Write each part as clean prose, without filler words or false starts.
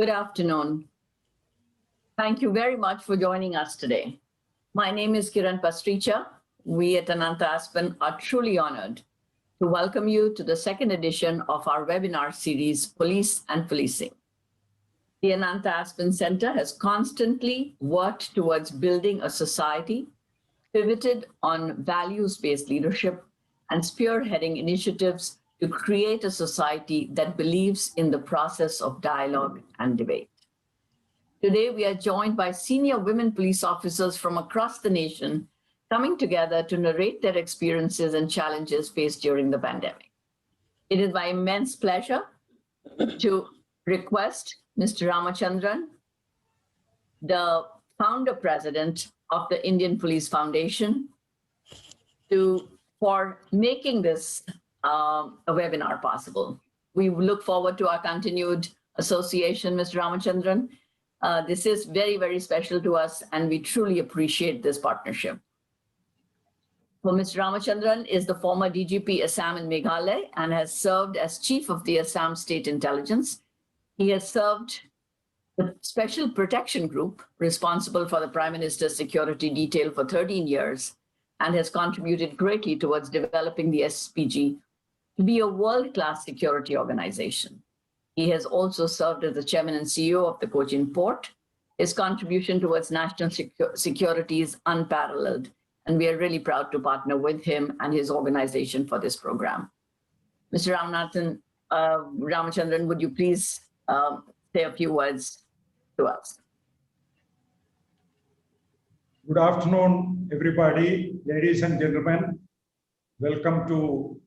Good afternoon. Thank you very much for joining us today. My name is Kiran Pastricha. We at Ananta Aspen are truly honored to welcome you to the second edition of our webinar series, Police and Policing. The Ananta Aspen Center has constantly worked towards building a society pivoted on values-based leadership and spearheading initiatives to create a society that believes in the process of dialogue and debate. Today, we are joined by senior women police officers from across the nation coming together to narrate their experiences and challenges faced during the pandemic. It is my immense pleasure to request Mr. Ramachandran, the founder president of the Indian Police Foundation, for making this a webinar possible. We look forward to our continued association, Mr. Ramachandran. This is very, very special to us, and we truly appreciate this partnership. Well, Mr. Ramachandran is the former DGP Assam and Meghalaya and has served as chief of the Assam State Intelligence. He has served the Special Protection Group, responsible for the Prime Minister's security detail for 13 years, and has contributed greatly towards developing the SPG to be a world-class security organization. He has also served as the chairman and CEO of the Cochin Port. His contribution towards national security is unparalleled, and we are really proud to partner with him and his organization for this program. Mr. Ramachandran, would you please say a few words to us? Good afternoon, everybody, ladies and gentlemen. Welcome to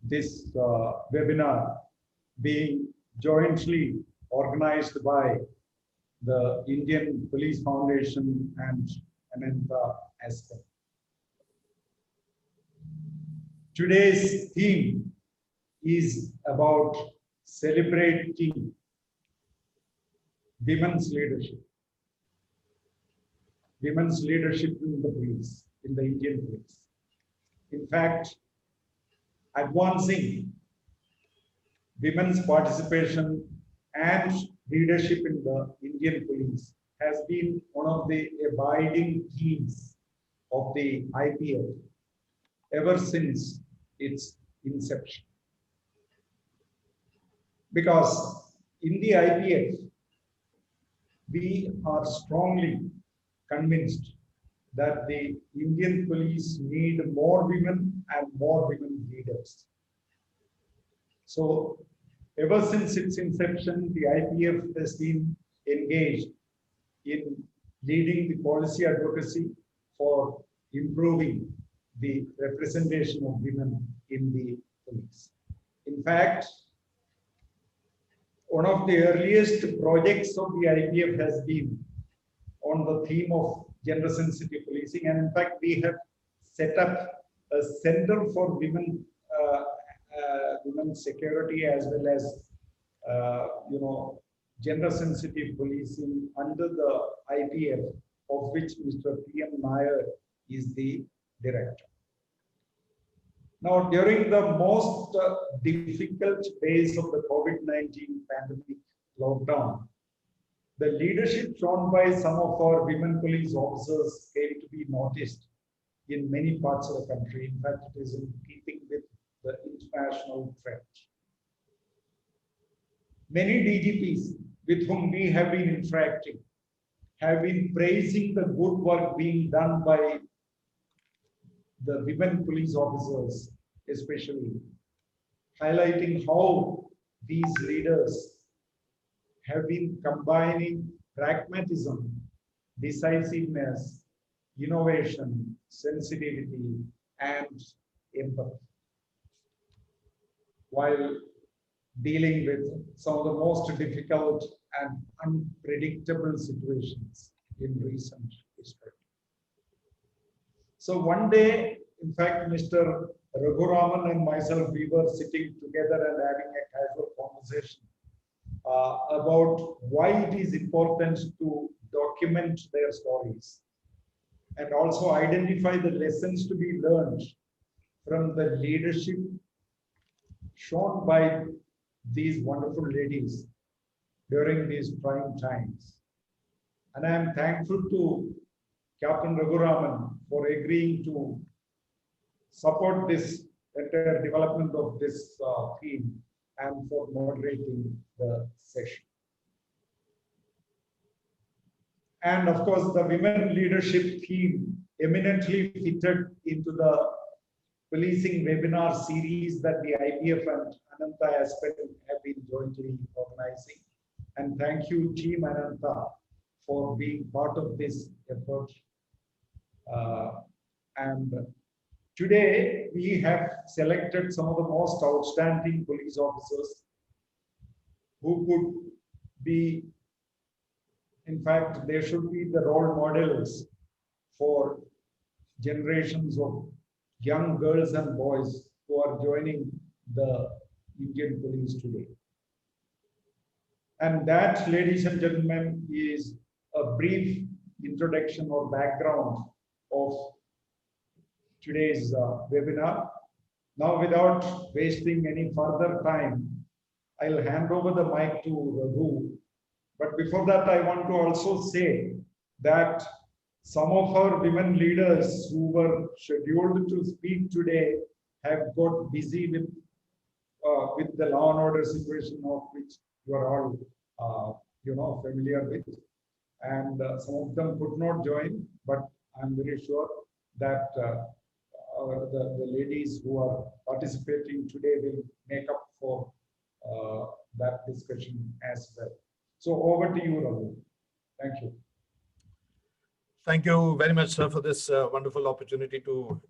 this webinar being jointly organized by the Indian Police Foundation and Ananta Aspen. Today's theme is about celebrating women's leadership. Women's leadership in the police, in the Indian police. In fact, advancing women's participation and leadership in the Indian police has been one of the abiding themes of the IPF ever since its inception. Because in the IPF, we are strongly convinced that the Indian police need more women and more women leaders. So ever since its inception, the IPF has been engaged in leading the policy advocacy for improving the representation of women in the police. In fact, one of the earliest projects of the IPF has been on the theme of gender-sensitive policing, and in fact, we have set up a center for women's security as well as gender-sensitive policing under the IPF, of which Mr. P.M. Nair is the director. Now, during the most difficult days of the COVID-19 pandemic lockdown, the leadership shown by some of our women police officers came to be noticed in many parts of the country. In fact, it is in keeping with the international trend. Many DGPs with whom we have been interacting have been praising the good work being done by the women police officers, especially highlighting how these leaders have been combining pragmatism, decisiveness, innovation, sensitivity, and empathy, while dealing with some of the most difficult and unpredictable situations in recent history. So one day, in fact, Mr. Raghuraman and myself, we were sitting together and having a casual conversation about why it is important to document their stories and also identify the lessons to be learned from the leadership shown by these wonderful ladies during these trying times. And I am thankful to Captain Raghuraman for agreeing to support this entire development of this theme and for moderating the session. And of course, the women leadership theme eminently fitted into the policing webinar series that the IPF and Ananta Aspen have been jointly organizing. And thank you, Team Ananta, for being part of this effort. And today, we have selected some of the most outstanding police officers who could be, in fact, they should be the role models for generations of young girls and boys who are joining the Indian police today. And that, ladies and gentlemen, is a brief introduction or background of today's webinar. Now, without wasting any further time, I'll hand over the mic to Raghu. But before that, I want to also say that some of our women leaders who were scheduled to speak today have got busy with the law and order situation of which you are all familiar with. And some of them could not join, but I'm very sure that the ladies who are participating today will make up for that discussion as well. So over to you, Raghu. Thank you. Thank you very much, sir, for this wonderful opportunity to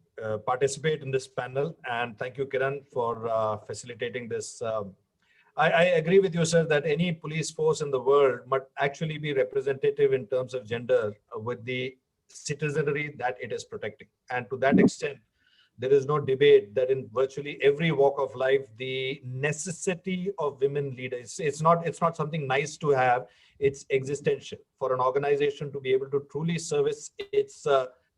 participate in this panel. And thank you, Kiran, for facilitating this. I agree with you, sir, that any police force in the world must actually be representative in terms of gender with the citizenry that it is protecting. And to that extent, there is no debate that in virtually every walk of life, the necessity of women leaders, it's not something nice to have, it's existential for an organization to be able to truly service its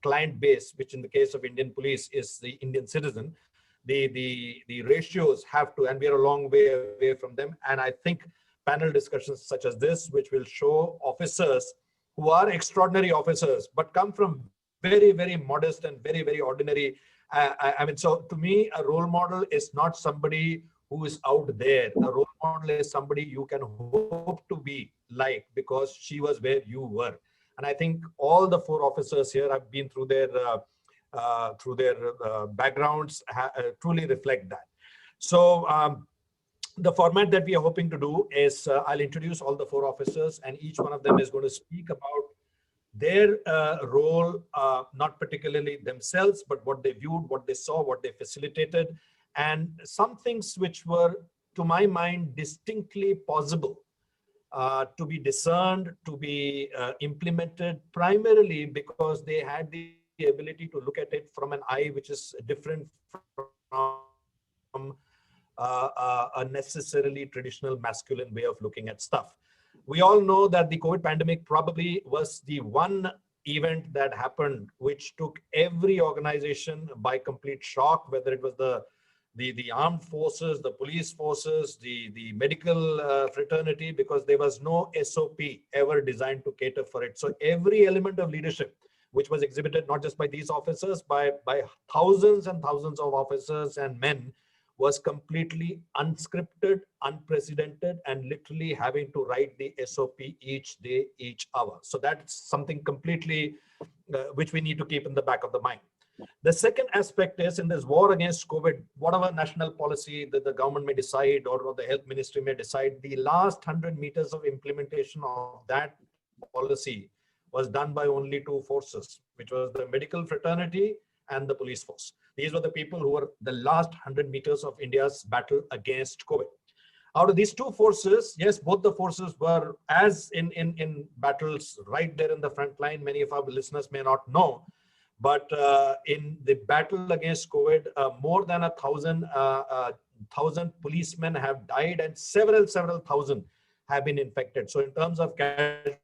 client base, which in the case of Indian police is the Indian citizen. The ratios have to, and we are a long way away from them. And I think panel discussions such as this, which will show officers who are extraordinary officers, but come from very, very modest and very, very ordinary. I mean, so to me, a role model is not somebody who is out there. A role model is somebody you can hope to be like, because she was where you were. And I think all the four officers here have been through their backgrounds, truly reflect that. So the format that we are hoping to do is I'll introduce all the four officers, and each one of them is going to speak about their role, not particularly themselves, but what they viewed, what they saw, what they facilitated, and some things which were, to my mind, distinctly possible to be discerned, to be implemented, primarily because they had the ability to look at it from an eye which is different from a necessarily traditional masculine way of looking at stuff. We all know that the COVID pandemic probably was the one event that happened which took every organization by complete shock, whether it was the armed forces, the police forces, the medical fraternity, because there was no SOP ever designed to cater for it. So every element of leadership, which was exhibited not just by these officers, by thousands and thousands of officers and men, was completely unscripted, unprecedented, and literally having to write the SOP each day, each hour. So that's something completely which we need to keep in the back of the mind. The second aspect is, in this war against COVID, whatever national policy that the government may decide or the health ministry may decide, the last 100 meters of implementation of that policy was done by only two forces, which was the medical fraternity and the police force. These were the people who were the last 100 meters of India's battle against COVID. Out of these two forces, yes, both the forces were, as in battles right there in the front line. Many of our listeners may not know, but in the battle against COVID, more than 1,000 policemen have died and several thousand have been infected. So in terms of casualties,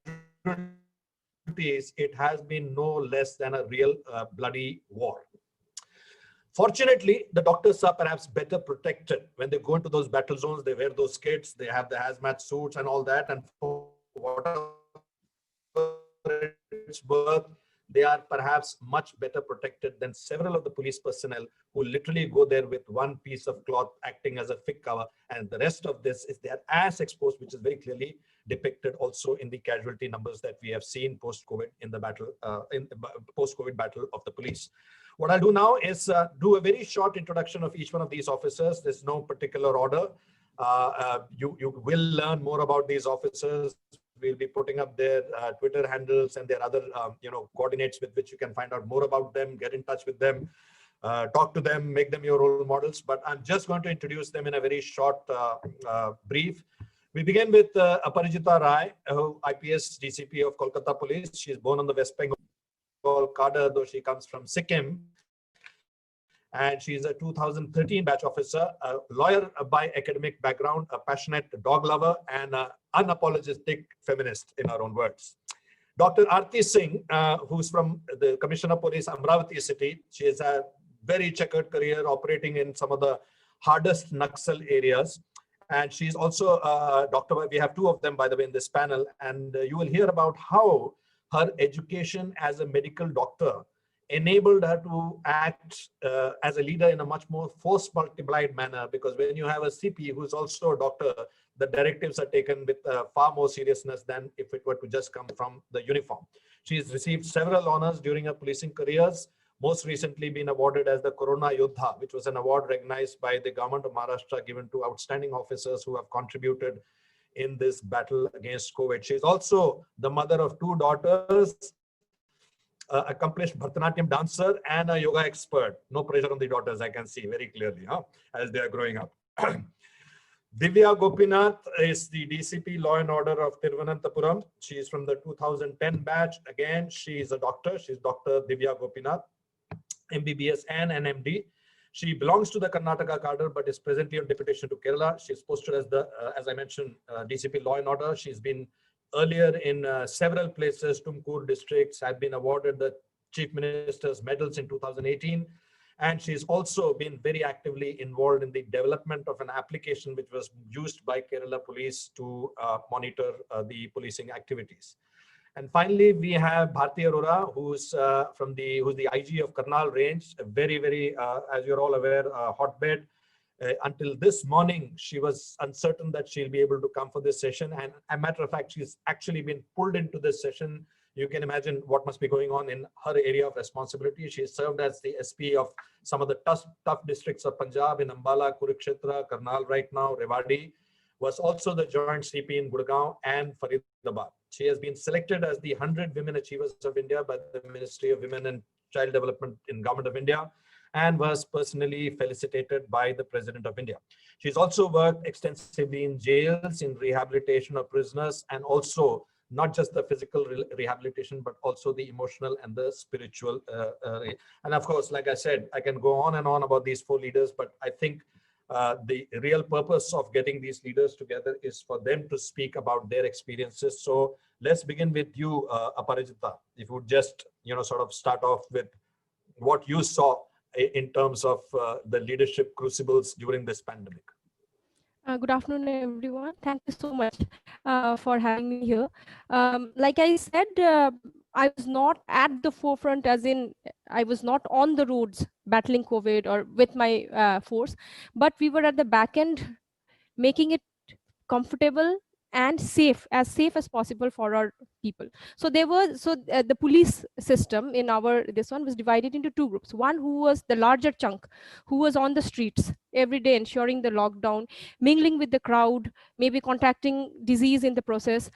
it has been no less than a real bloody war. Fortunately, the doctors are perhaps better protected. When they go into those battle zones, they wear those kits, they have the hazmat suits and all that. And for whatever it's worth, they are perhaps much better protected than several of the police personnel who literally go there with one piece of cloth acting as a fig cover. And the rest of this is they are as exposed, which is very clearly depicted also in the casualty numbers that we have seen post-COVID in the battle, in the post-COVID battle of the police. What I'll do now is do a very short introduction of each one of these officers. There's no particular order. You will learn more about these officers. We'll be putting up their Twitter handles and their other coordinates with which you can find out more about them, get in touch with them, talk to them, make them your role models. But I'm just going to introduce them in a very short brief. We begin with Aparijithar Rai, IPS DCP of Kolkata Police. She's born on the West Bengal cadre, though she comes from Sikkim. And she's a 2013 batch officer, a lawyer by academic background, a passionate dog lover, and an unapologetic feminist, in her own words. Dr. Aarti Singh, who's from the Commissioner of Police, Amravati city. She has a very checkered career operating in some of the hardest Naxal areas. And she's also a doctor. We have two of them, by the way, in this panel. And you will hear about how her education as a medical doctor enabled her to act as a leader in a much more force multiplied manner, because when you have a CP who's also a doctor, the directives are taken with far more seriousness than if it were to just come from the uniform. She's received several honors during her policing careers, most recently been awarded as the Corona Yodha, which was an award recognized by the government of Maharashtra given to outstanding officers who have contributed in this battle against COVID. She's also the mother of two daughters, accomplished Bharatanatyam dancer and a yoga expert. No pressure on the daughters, I can see very clearly, as they are growing up. Divya Gopinath is the DCP Law and Order of Thiruvananthapuram. She is from the 2010 batch. Again, she is a doctor. She's Dr. Divya Gopinath, MBBS and an MD. She belongs to the Karnataka cadre, but is presently on deputation to Kerala. She's posted as the, as I mentioned, DCP Law and Order. She's been earlier in several places. Tumkur districts had been awarded the Chief Minister's medals in 2018. And she's also been very actively involved in the development of an application which was used by Kerala Police to monitor the policing activities. And finally, we have Bharti Arora, who's the IG of Karnal Range, a very, as you're all aware, hotbed. Until this morning, she was uncertain that she'll be able to come for this session. And as a matter of fact, she's actually been pulled into this session. You can imagine what must be going on in her area of responsibility. She served as the SP of some of the tough districts of Punjab, in Ambala, Kurukshetra, Karnal right now, Rewari. Was also the joint CP in Gurgaon and Faridabad. She has been selected as the 100 Women Achievers of India by the Ministry of Women and Child Development in Government of India, and was personally felicitated by the President of India. She's also worked extensively in jails, in rehabilitation of prisoners, and also not just the physical rehabilitation, but also the emotional and the spiritual. And of course, like I said, I can go on and on about these four leaders, but I think the real purpose of getting these leaders together is for them to speak about their experiences. So let's begin with you, Aparijita. If you would just, sort of start off with what you saw in terms of the leadership crucibles during this pandemic. Good afternoon, everyone. Thank you so much for having me here. Like I said, I was not at the forefront, as in I was not on the roads battling COVID or with my force, but we were at the back end making it comfortable and safe as possible for our people. So the police system in this one was divided into two groups. One who was the larger chunk, who was on the streets every day ensuring the lockdown, mingling with the crowd, maybe contacting disease in the process.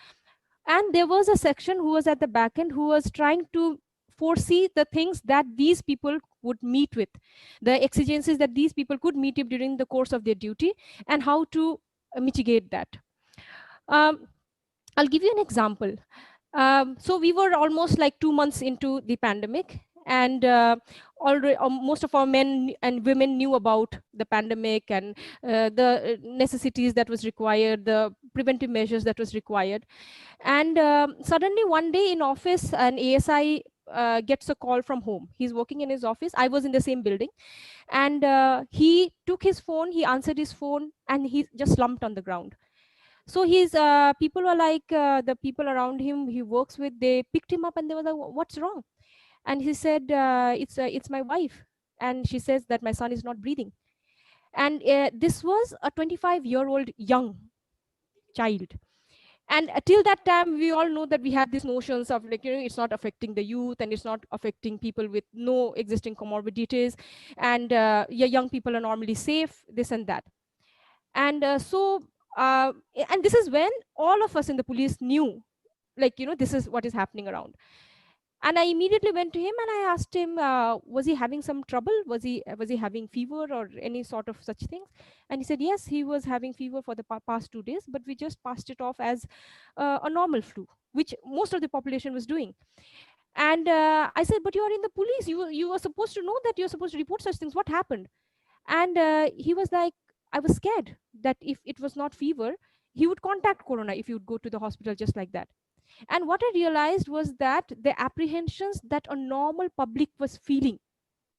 And there was a section who was at the back end, who was trying to foresee the things that these people would meet with, the exigencies that these people could meet with during the course of their duty, and how to mitigate that. I'll give you an example. So we were almost like 2 months into the pandemic, and already most of our men and women knew about the pandemic and the necessities that was required, the preventive measures that was required. And suddenly one day in office, an ASI gets a call from home. He's working in his office. I was in the same building, and he took his phone, he answered his phone, and he just slumped on the ground. So his people were like, the people around him he works with, they picked him up and they were like, what's wrong? And he said, it's my wife, and she says that my son is not breathing. And this was a 25-year-old young child. And till that time, we all know that we had these notions of, like, it's not affecting the youth, and it's not affecting people with no existing comorbidities, and yeah, young people are normally safe, this and that. And uh, and this is when all of us in the police knew, like, this is what is happening around. And I immediately went to him and I asked him, was he having some trouble? Was he having fever or any sort of such things? And he said, yes, he was having fever for the past 2 days, but we just passed it off as a normal flu, which most of the population was doing. And I said, but you are in the police. You were supposed to know that you're supposed to report such things. What happened? And he was like, I was scared that if it was not fever, he would contact corona if he would go to the hospital just like that. And what I realized was that the apprehensions that a normal public was feeling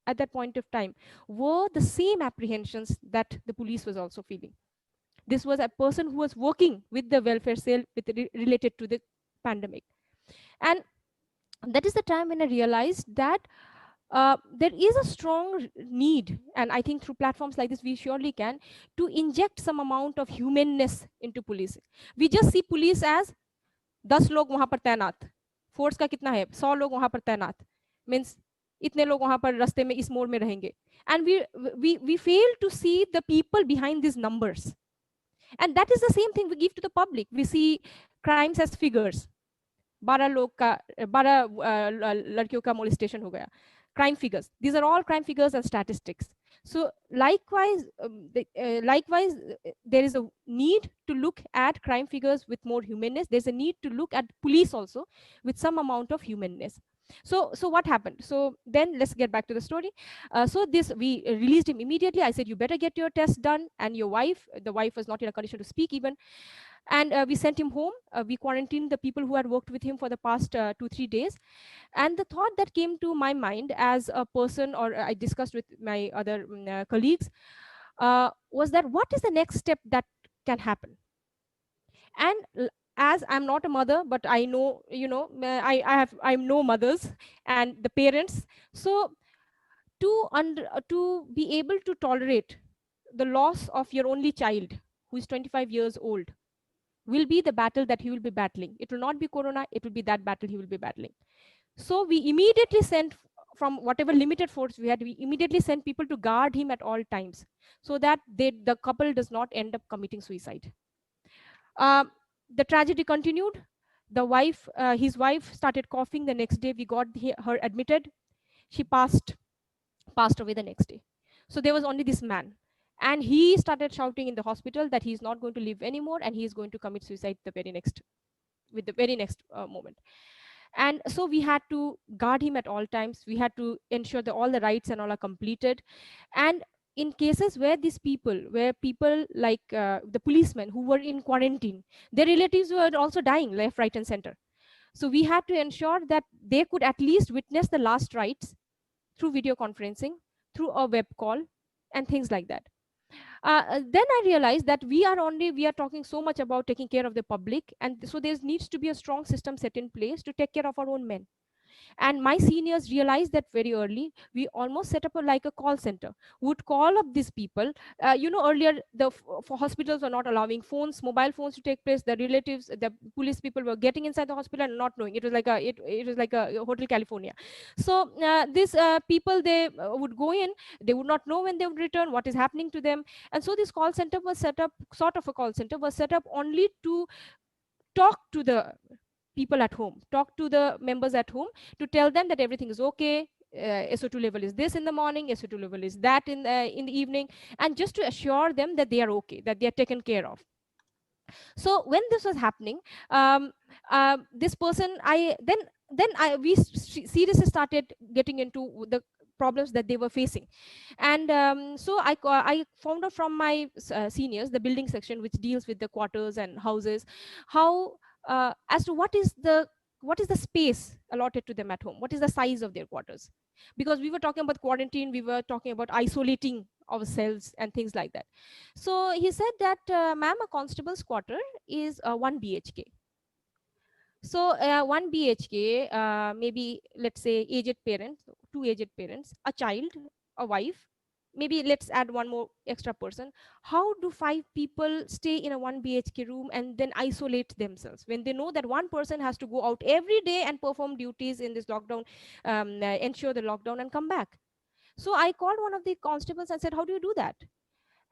at that point of time were the same apprehensions that the police was also feeling. This was a person who was working with the welfare cell related to the pandemic. And that is the time when I realized that there is a strong need, and I think through platforms like this, we surely can, to inject some amount of humanness into police. We just see police as 10 लोग वहां पर तैनात, force का कितना है, 100 लोग वहां पर तैनात, मीन्स इतने लोग वहां पर रास्ते में इस मोड़ में रहेंगे. And we fail to see the people behind these numbers. And that is the same thing we give to the public. We see crimes as figures. 12 लोग का 12 लड़कियों का molestation हो गया. Crime figures. These are all crime figures and statistics. So likewise, there is a need to look at crime figures with more humanness. There's a need to look at police also with some amount of humanness. So what happened? So then let's get back to the story. So we released him immediately. I said, you better get your test done. And the wife was not in a condition to speak even. And we sent him home. We quarantined the people who had worked with him for the past 2-3 days. And the thought that came to my mind as a person, or I discussed with my other colleagues, was that what is the next step that can happen? And as I'm not a mother, but I know, I know mothers and the parents. So to be able to tolerate the loss of your only child, who is 25 years old, will be the battle that he will be battling. It will not be corona, it will be that battle he will be battling. So we immediately sent, from whatever limited force we had, we immediately sent people to guard him at all times, so that the couple does not end up committing suicide. The tragedy continued. His wife started coughing. The next day we got her admitted. She passed away the next day. So there was only this man. And he started shouting in the hospital that he's not going to live anymore and he's going to commit suicide the very next moment. And so we had to guard him at all times. We had to ensure that all the rights and all are completed. And in cases where people like the policemen who were in quarantine, their relatives were also dying left, right, and center. So we had to ensure that they could at least witness the last rites through video conferencing, through a web call, and things like that. Then I realized that we are talking so much about taking care of the public, and so there needs to be a strong system set in place to take care of our own men. And my seniors realized that very early. We almost set up like a call center. Would call up these people. Earlier for hospitals were not allowing mobile phones to take place. The relatives, the police people were getting inside the hospital and not knowing. It was like a Hotel California. So these people, they would go in. They would not know when they would return, what is happening to them. And so this call center was set up, sort of a call center was set up only to talk to the people at home, talk to the members at home, to tell them that everything is okay. SO2 level is this in the morning, SO2 level is that in the evening, and just to assure them that they are okay, that they are taken care of. So when this was happening, this person, we seriously started getting into the problems that they were facing. And so I found out from my seniors, the building section, which deals with the quarters and houses, how as to what is the what is the space allotted to them at home? What is the size of their quarters? Because we were talking about quarantine, we were talking about isolating ourselves and things like that. So he said that, ma'am, a constable's quarter is 1 BHK. So 1 BHK, maybe let's say aged parents, two aged parents, a child, a wife, maybe let's add one more extra person. How do 5 people stay in a 1 BHK room and then isolate themselves when they know that one person has to go out every day and perform duties in this lockdown, ensure the lockdown and come back? So I called one of the constables and said, how do you do that?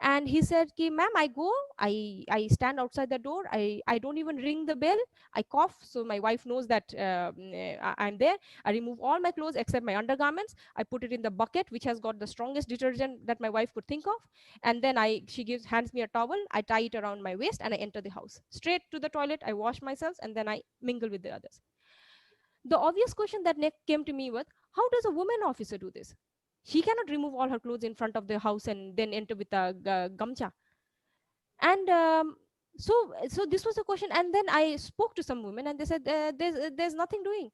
And he said, ki, ma'am, I go, I stand outside the door, I don't even ring the bell, I cough so my wife knows that I'm there. I remove all my clothes except my undergarments, I put it in the bucket which has got the strongest detergent that my wife could think of, and then she hands me a towel, I tie it around my waist, and I enter the house straight to the toilet, I wash myself, and then I mingle with the others. The obvious question that next came to me was, how does a woman officer do this? She cannot remove all her clothes in front of the house and then enter with a gamcha. And so this was a question. And then I spoke to some women, and they said, there's nothing doing.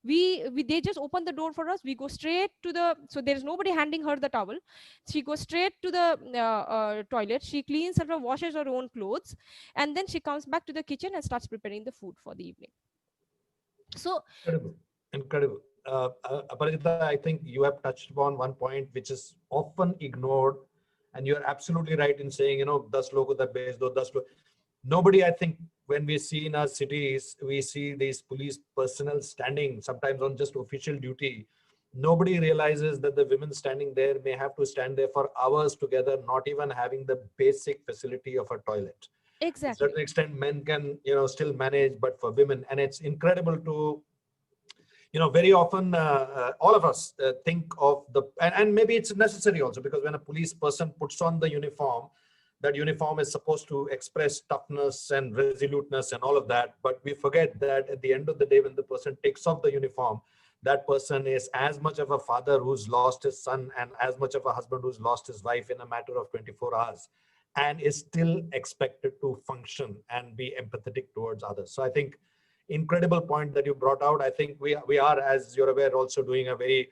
They just open the door for us. We go straight to the, so there's nobody handing her the towel. She goes straight to the toilet. She cleans her, washes her own clothes, and then she comes back to the kitchen and starts preparing the food for the evening. So Incredible. Incredible. Aparijithar, I think you have touched upon one point which is often ignored, and you're absolutely right in saying, 10 लोगों तक भेज दो, 10 लोग. Nobody, I think, when we see in our cities, we see these police personnel standing sometimes on just official duty. Nobody realizes that the women standing there may have to stand there for hours together, not even having the basic facility of a toilet. exactly. To a certain extent, men can, still manage, but for women, and it's incredible to, very often all of us think of and maybe it's necessary also, because when a police person puts on the uniform, that uniform is supposed to express toughness and resoluteness and all of that. But we forget that at the end of the day, when the person takes off the uniform, that person is as much of a father who's lost his son and as much of a husband who's lost his wife in a matter of 24 hours, and is still expected to function and be empathetic towards others. So I think incredible point that you brought out. I think we are, as you're aware, also doing a very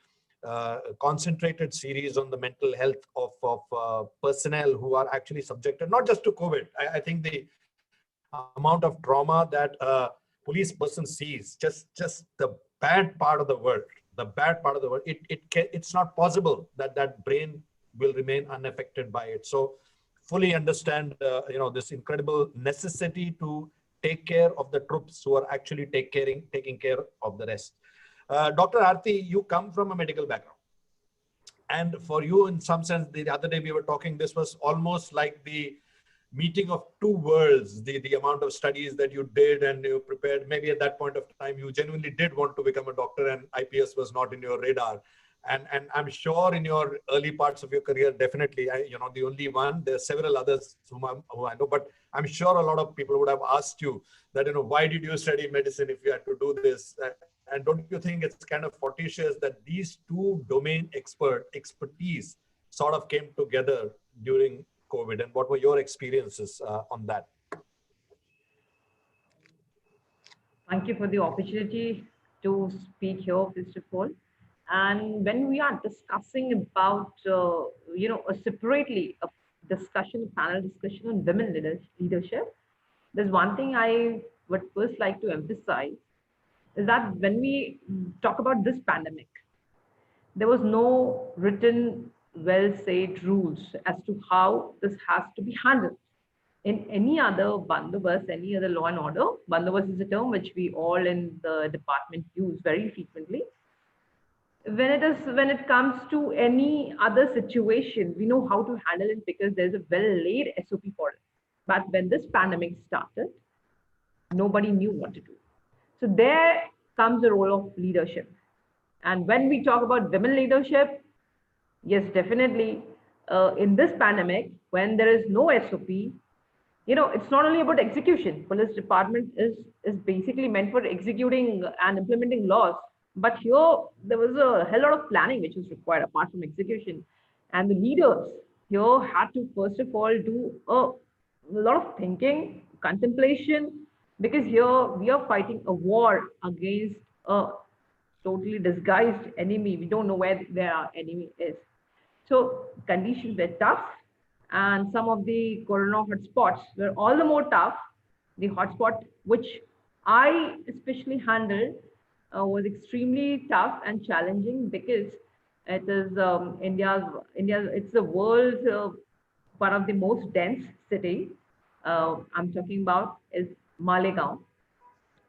concentrated series on the mental health of personnel who are actually subjected not just to COVID. I think the amount of trauma that a police person sees, just the bad part of the world, it's not possible that brain will remain unaffected by it. So fully understand this incredible necessity to take care of the troops who are actually taking care of the rest. Dr. Aarti, you come from a medical background. And for you, in some sense, the other day we were talking, this was almost like the meeting of two worlds, the amount of studies that you did and you prepared. Maybe at that point of time, you genuinely did want to become a doctor and IPS was not in your radar. And I'm sure in your early parts of your career, definitely, the only one, there are several others who I know, but I'm sure a lot of people would have asked you that, why did you study medicine if you had to do this? And don't you think it's kind of fortuitous that these two domain expertise sort of came together during COVID? And what were your experiences on that? Thank you for the opportunity to speak here, first of all. And when we are discussing about, separately a panel discussion on women leadership, there's one thing I would first like to emphasize is that when we talk about this pandemic, there was no written, well-said rules as to how this has to be handled. In any other bandobast, any other law and order, bandobast is a term which we all in the department use very frequently. When it comes to any other situation, we know how to handle it because there's a well-laid SOP for it. But when this pandemic started, nobody knew what to do. So there comes the role of leadership. And when we talk about women leadership, yes, definitely in this pandemic, when there is no SOP, it's not only about execution. Police department is basically meant for executing and implementing laws. But here, there was a hell lot of planning which was required apart from execution. And the leaders here had to, first of all, do a lot of thinking, contemplation, because here we are fighting a war against a totally disguised enemy. We don't know where our enemy is. So conditions were tough, and some of the corona hotspots were all the more tough. The hotspot which I especially handled was extremely tough and challenging because it is India's it's the world's one of the most dense city. I'm talking about is Malegaon.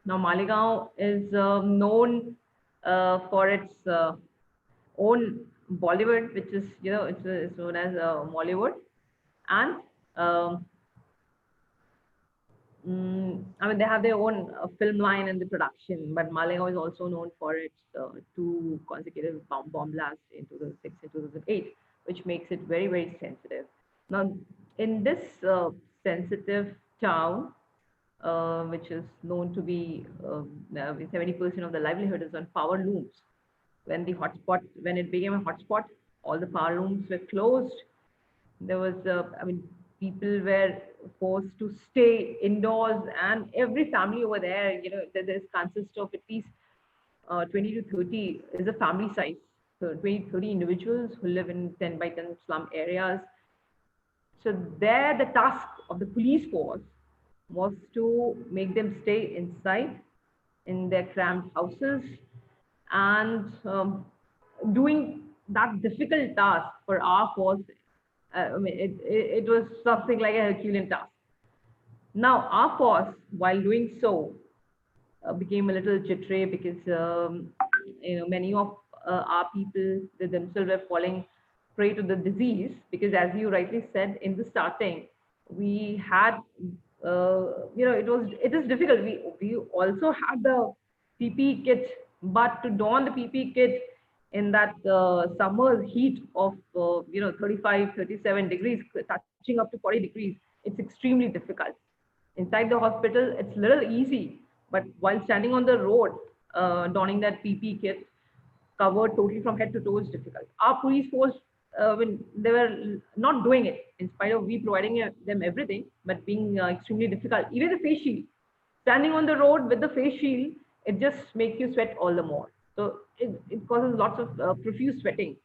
Now Malegaon is known for its own Bollywood, which is it's known as Mollywood, and um, I mean, they have their own film line and the production, but Malegaon is also known for its two consecutive bomb blasts in 2006 and 2008, which makes it very, very sensitive. Now, in this sensitive town, which is known to be 70% of the livelihood is on power looms. When it became a hotspot, all the power looms were closed. There was, I mean, people were forced to stay indoors, and every family over there, there consists of at least 20 to 30 is a family size. So 20, 30 individuals who live in 10 by 10 slum areas. So there, the task of the police force was to make them stay inside in their cramped houses, and doing that difficult task for our force. I mean, it was something like a Herculean task. Now, our force, while doing so, became a little jittery because many of our people they themselves were falling prey to the disease, because as you rightly said in the starting, we had it is difficult. We also had the PPE kit, but to don the PPE kit in that summer heat of 35, 37 degrees, touching up to 40 degrees, it's extremely difficult. Inside the hospital, it's a little easy, but while standing on the road, donning that PPE kit, covered totally from head to toe, is difficult. Our police force, when they were not doing it, in spite of we providing them everything, but being extremely difficult. Even the face shield, standing on the road with the face shield, it just makes you sweat all the more. So it causes lots of profuse sweating.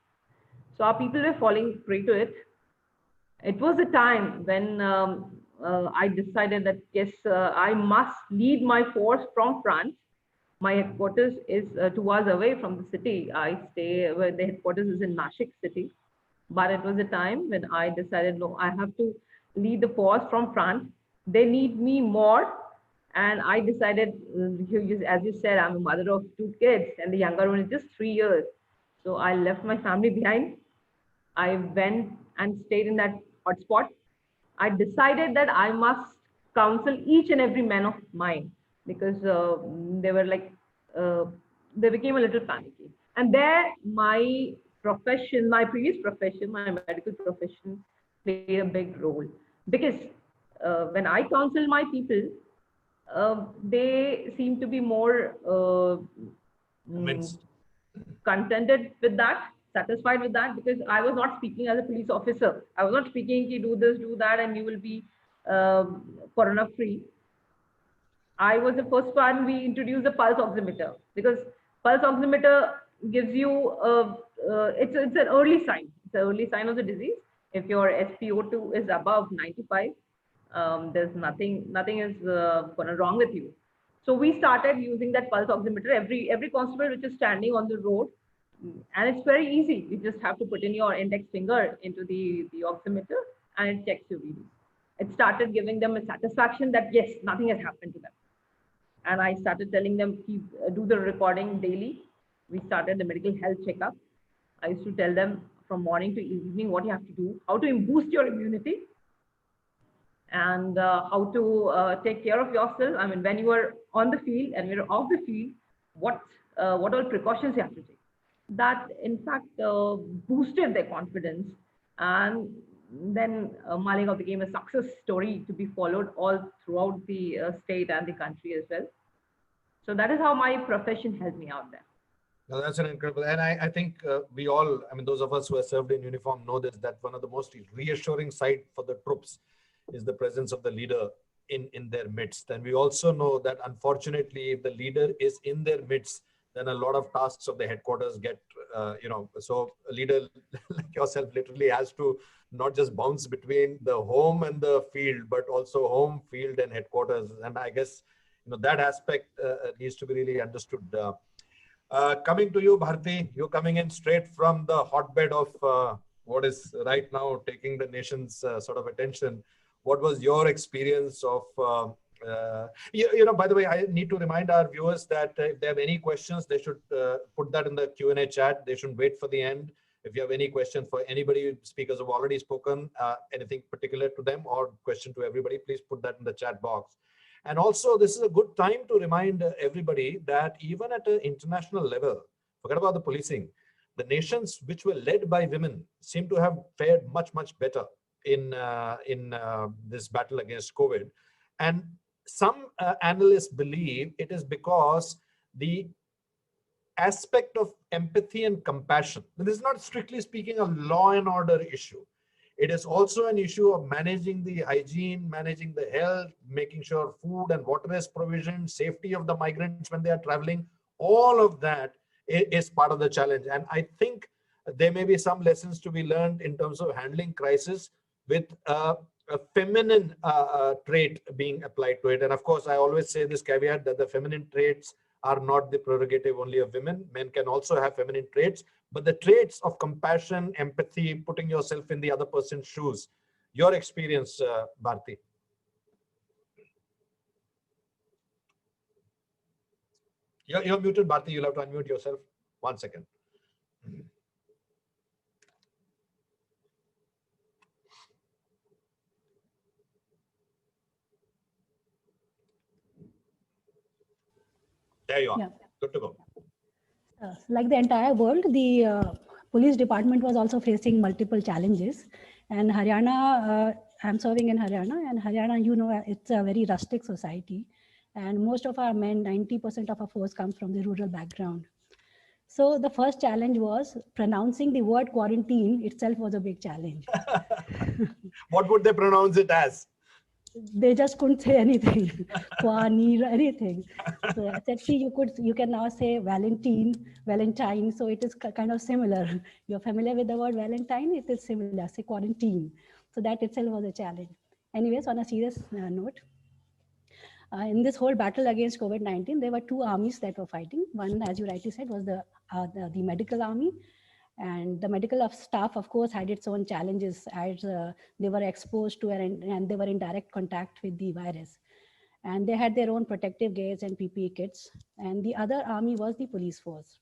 So our people were falling prey to it. It was a time when I decided that yes, I must lead my force from front. My headquarters is 2 hours away from the city. I stay where the headquarters is in Nashik city. But it was a time when I decided, no, I have to lead the force from front. They need me more. And I decided, as you said, I'm a mother of 2 kids, and the younger one is just 3 years. So I left my family behind. I went and stayed in that hotspot. I decided that I must counsel each and every man of mine, because they were like, they became a little panicky. And there, my profession, my previous profession, my medical profession, played a big role. Because when I counsel my people, they seem to be more contented with that, satisfied with that, because I was not speaking as a police officer. I was not speaking, do this, do that, and you will be corona free. I was the first one. We introduced the pulse oximeter, because pulse oximeter gives you it's an early sign. It's an early sign of the disease. If your SpO2 is above 95, there's nothing is wrong with you. So we started using that pulse oximeter. Every constable which is standing on the road, and it's very easy. You just have to put in your index finger into the oximeter, and it checks your reading. It started giving them a satisfaction that yes, nothing has happened to them. And I started telling them, do the recording daily. We started the medical health checkup. I used to tell them from morning to evening what you have to do, how to boost your immunity, and how to take care of yourself. I mean, when you are on the field and when you're off the field, what all precautions you have to take. That, in fact, boosted their confidence. And then Malegaon became a success story to be followed all throughout the state and the country as well. So that is how my profession helped me out there. No, that's an incredible, and I think we all, I mean, those of us who have served in uniform know this, that one of the most reassuring sight for the troops is the presence of the leader in their midst. And we also know that unfortunately, if the leader is in their midst, then a lot of tasks of the headquarters get, so a leader like yourself literally has to not just bounce between the home and the field, but also home, field, and headquarters. And I guess, that aspect needs to be really understood. Coming to you, Bharti, you're coming in straight from the hotbed of what is right now taking the nation's sort of attention. What was your experience of, by the way, I need to remind our viewers that if they have any questions, they should put that in the Q&A chat. They shouldn't wait for the end. If you have any question for anybody, speakers have already spoken, anything particular to them or question to everybody, please put that in the chat box. And also, this is a good time to remind everybody that even at an international level, forget about the policing, the nations which were led by women seem to have fared much, much better in this battle against COVID. And some analysts believe it is because the aspect of empathy and compassion, this is not strictly speaking a law and order issue. It is also an issue of managing the hygiene, managing the health, making sure food and water is provisioned, safety of the migrants when they are traveling. All of that is part of the challenge. And I think there may be some lessons to be learned in terms of handling crisis with a feminine trait being applied to it. And of course, I always say this caveat that the feminine traits are not the prerogative only of women. Men can also have feminine traits, but the traits of compassion, empathy, putting yourself in the other person's shoes. Your experience, Bharti. You're muted, Bharti. You'll have to unmute yourself. 1 second. There you are. Yeah. Good to go. Like the entire world, the police department was also facing multiple challenges. And Haryana, I'm serving in Haryana, and Haryana, it's a very rustic society. And most of our men, 90% of our force comes from the rural background. So the first challenge was pronouncing the word quarantine itself was a big challenge. What would they pronounce it as? They just couldn't say anything, Kwani, anything. So I said, see, you can now say Valentine. So it is kind of similar. You're familiar with the word Valentine, it is similar, say quarantine. So that itself was a challenge. Anyways, on a serious note, in this whole battle against COVID-19, there were two armies that were fighting. One, as you rightly said, was the medical army. And the medical staff, of course, had its own challenges as they were exposed to and they were in direct contact with the virus. And they had their own protective gears and PPE kits. And the other army was the police force.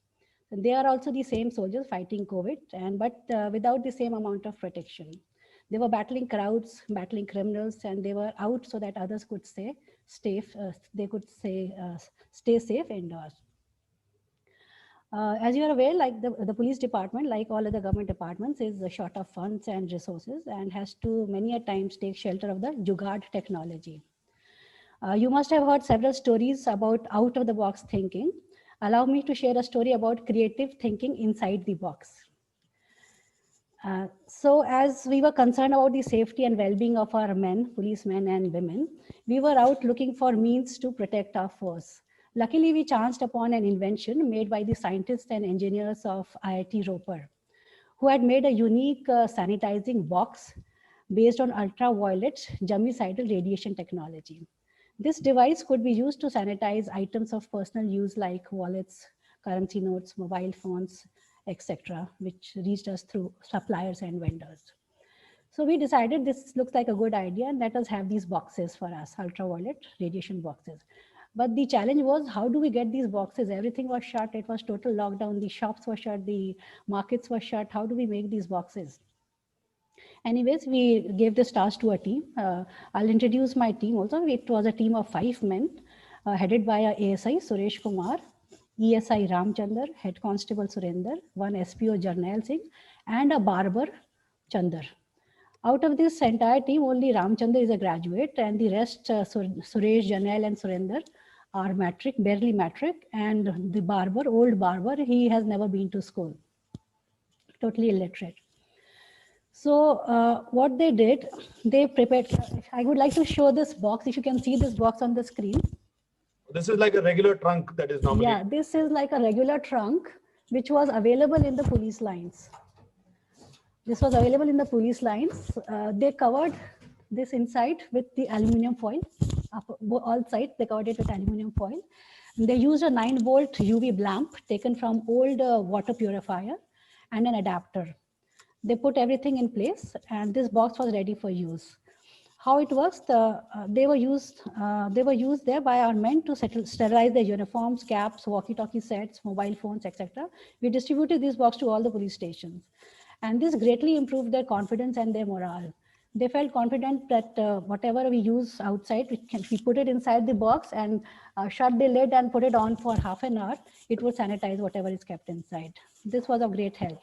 And they are also the same soldiers fighting COVID, but without the same amount of protection. They were battling crowds, battling criminals, and they were out so that others could stay safe indoors. As you are aware, like the police department, like all other government departments, is short of funds and resources and has to many a times take shelter of the Jugaad technology. You must have heard several stories about out-of-the-box thinking. Allow me to share a story about creative thinking inside the box. So as we were concerned about the safety and well-being of our men, policemen and women, we were out looking for means to protect our force. Luckily, we chanced upon an invention made by the scientists and engineers of IIT Ropar, who had made a unique sanitizing box based on ultraviolet germicidal radiation technology. This device could be used to sanitize items of personal use like wallets, currency notes, mobile phones, etc., which reached us through suppliers and vendors. So we decided this looks like a good idea and let us have these boxes for us, ultraviolet radiation boxes. But the challenge was, how do we get these boxes? Everything was shut. It was total lockdown. The shops were shut. The markets were shut. How do we make these boxes? Anyways, we gave this task to a team. I'll introduce my team also. It was a team of 5 men headed by a ASI, Suresh Kumar, ESI Ramchandar, Head Constable Surinder, one SPO Jarnail Singh, and a barber, Chandar. Out of this entire team, only Ramchandar is a graduate, and the rest, Suresh, Janel, and Surinder, are matric, barely matric, and the barber, old barber, he has never been to school, totally illiterate. So what they did, they prepared, I would like to show this box. If you can see this box on the screen. This is like a regular trunk that is normally. Yeah, this is like a regular trunk, which was available in the police lines. This was available in the police lines. They covered this inside with the aluminum foil. All sides, they covered it with aluminum foil. They used a 9-volt UV lamp taken from old water purifier and an adapter. They put everything in place, and this box was ready for use. How it works, they were used there by our men to sterilize their uniforms, caps, walkie-talkie sets, mobile phones, etc. We distributed this box to all the police stations, and this greatly improved their confidence and their morale. They felt confident that whatever we use outside, we put it inside the box and shut the lid and put it on for half an hour. It would sanitize whatever is kept inside. This was of great help.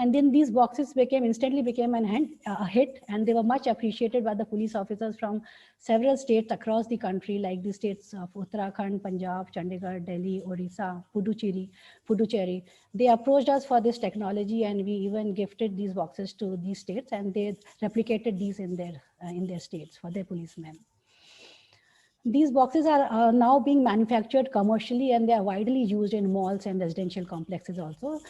And then these boxes instantly became a hit, and they were much appreciated by the police officers from several states across the country, like the states of Uttarakhand, Punjab, Chandigarh, Delhi, Orissa, Puducherry. They approached us for this technology, and we even gifted these boxes to these states, and they replicated these in their states for their policemen. These boxes are now being manufactured commercially, and they are widely used in malls and residential complexes also.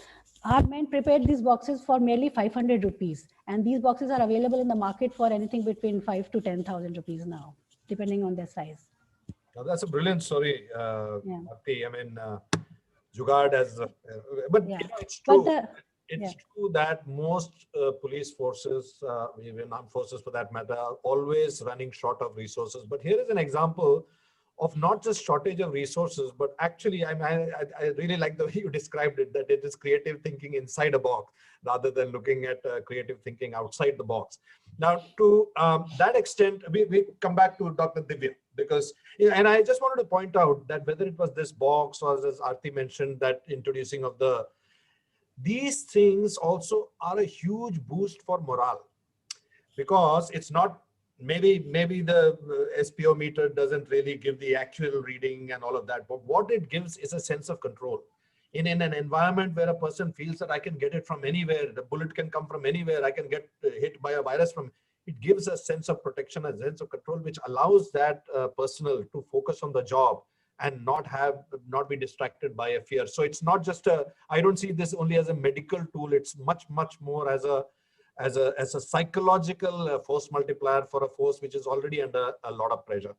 Our men prepared these boxes for merely 500 rupees, and these boxes are available in the market for anything between 5 to 10,000 rupees now, depending on their size. Now, that's a brilliant story, Yeah. Bhakti. I mean, Jugaad as, but Yeah. you know, it's true. Yeah. True that most police forces, even armed forces for that matter, are always running short of resources. But here is an example of not just shortage of resources, but actually, I really like the way you described it, that it is creative thinking inside a box rather than looking at creative thinking outside the box. Now, to that extent, we come back to Dr. Divya, because, and I just wanted to point out that whether it was this box or, as Aarti mentioned, that introducing of these things also are a huge boost for morale, because it's not, maybe the SPO meter doesn't really give the actual reading and all of that, but what it gives is a sense of control. In an environment where a person feels that I can get it from anywhere, the bullet can come from anywhere, I can get hit by a virus from, it gives a sense of protection, a sense of control, which allows that personnel to focus on the job and not be distracted by a fear. So it's not just I don't see this only as a medical tool. It's much more as a psychological force multiplier for a force which is already under a lot of pressure.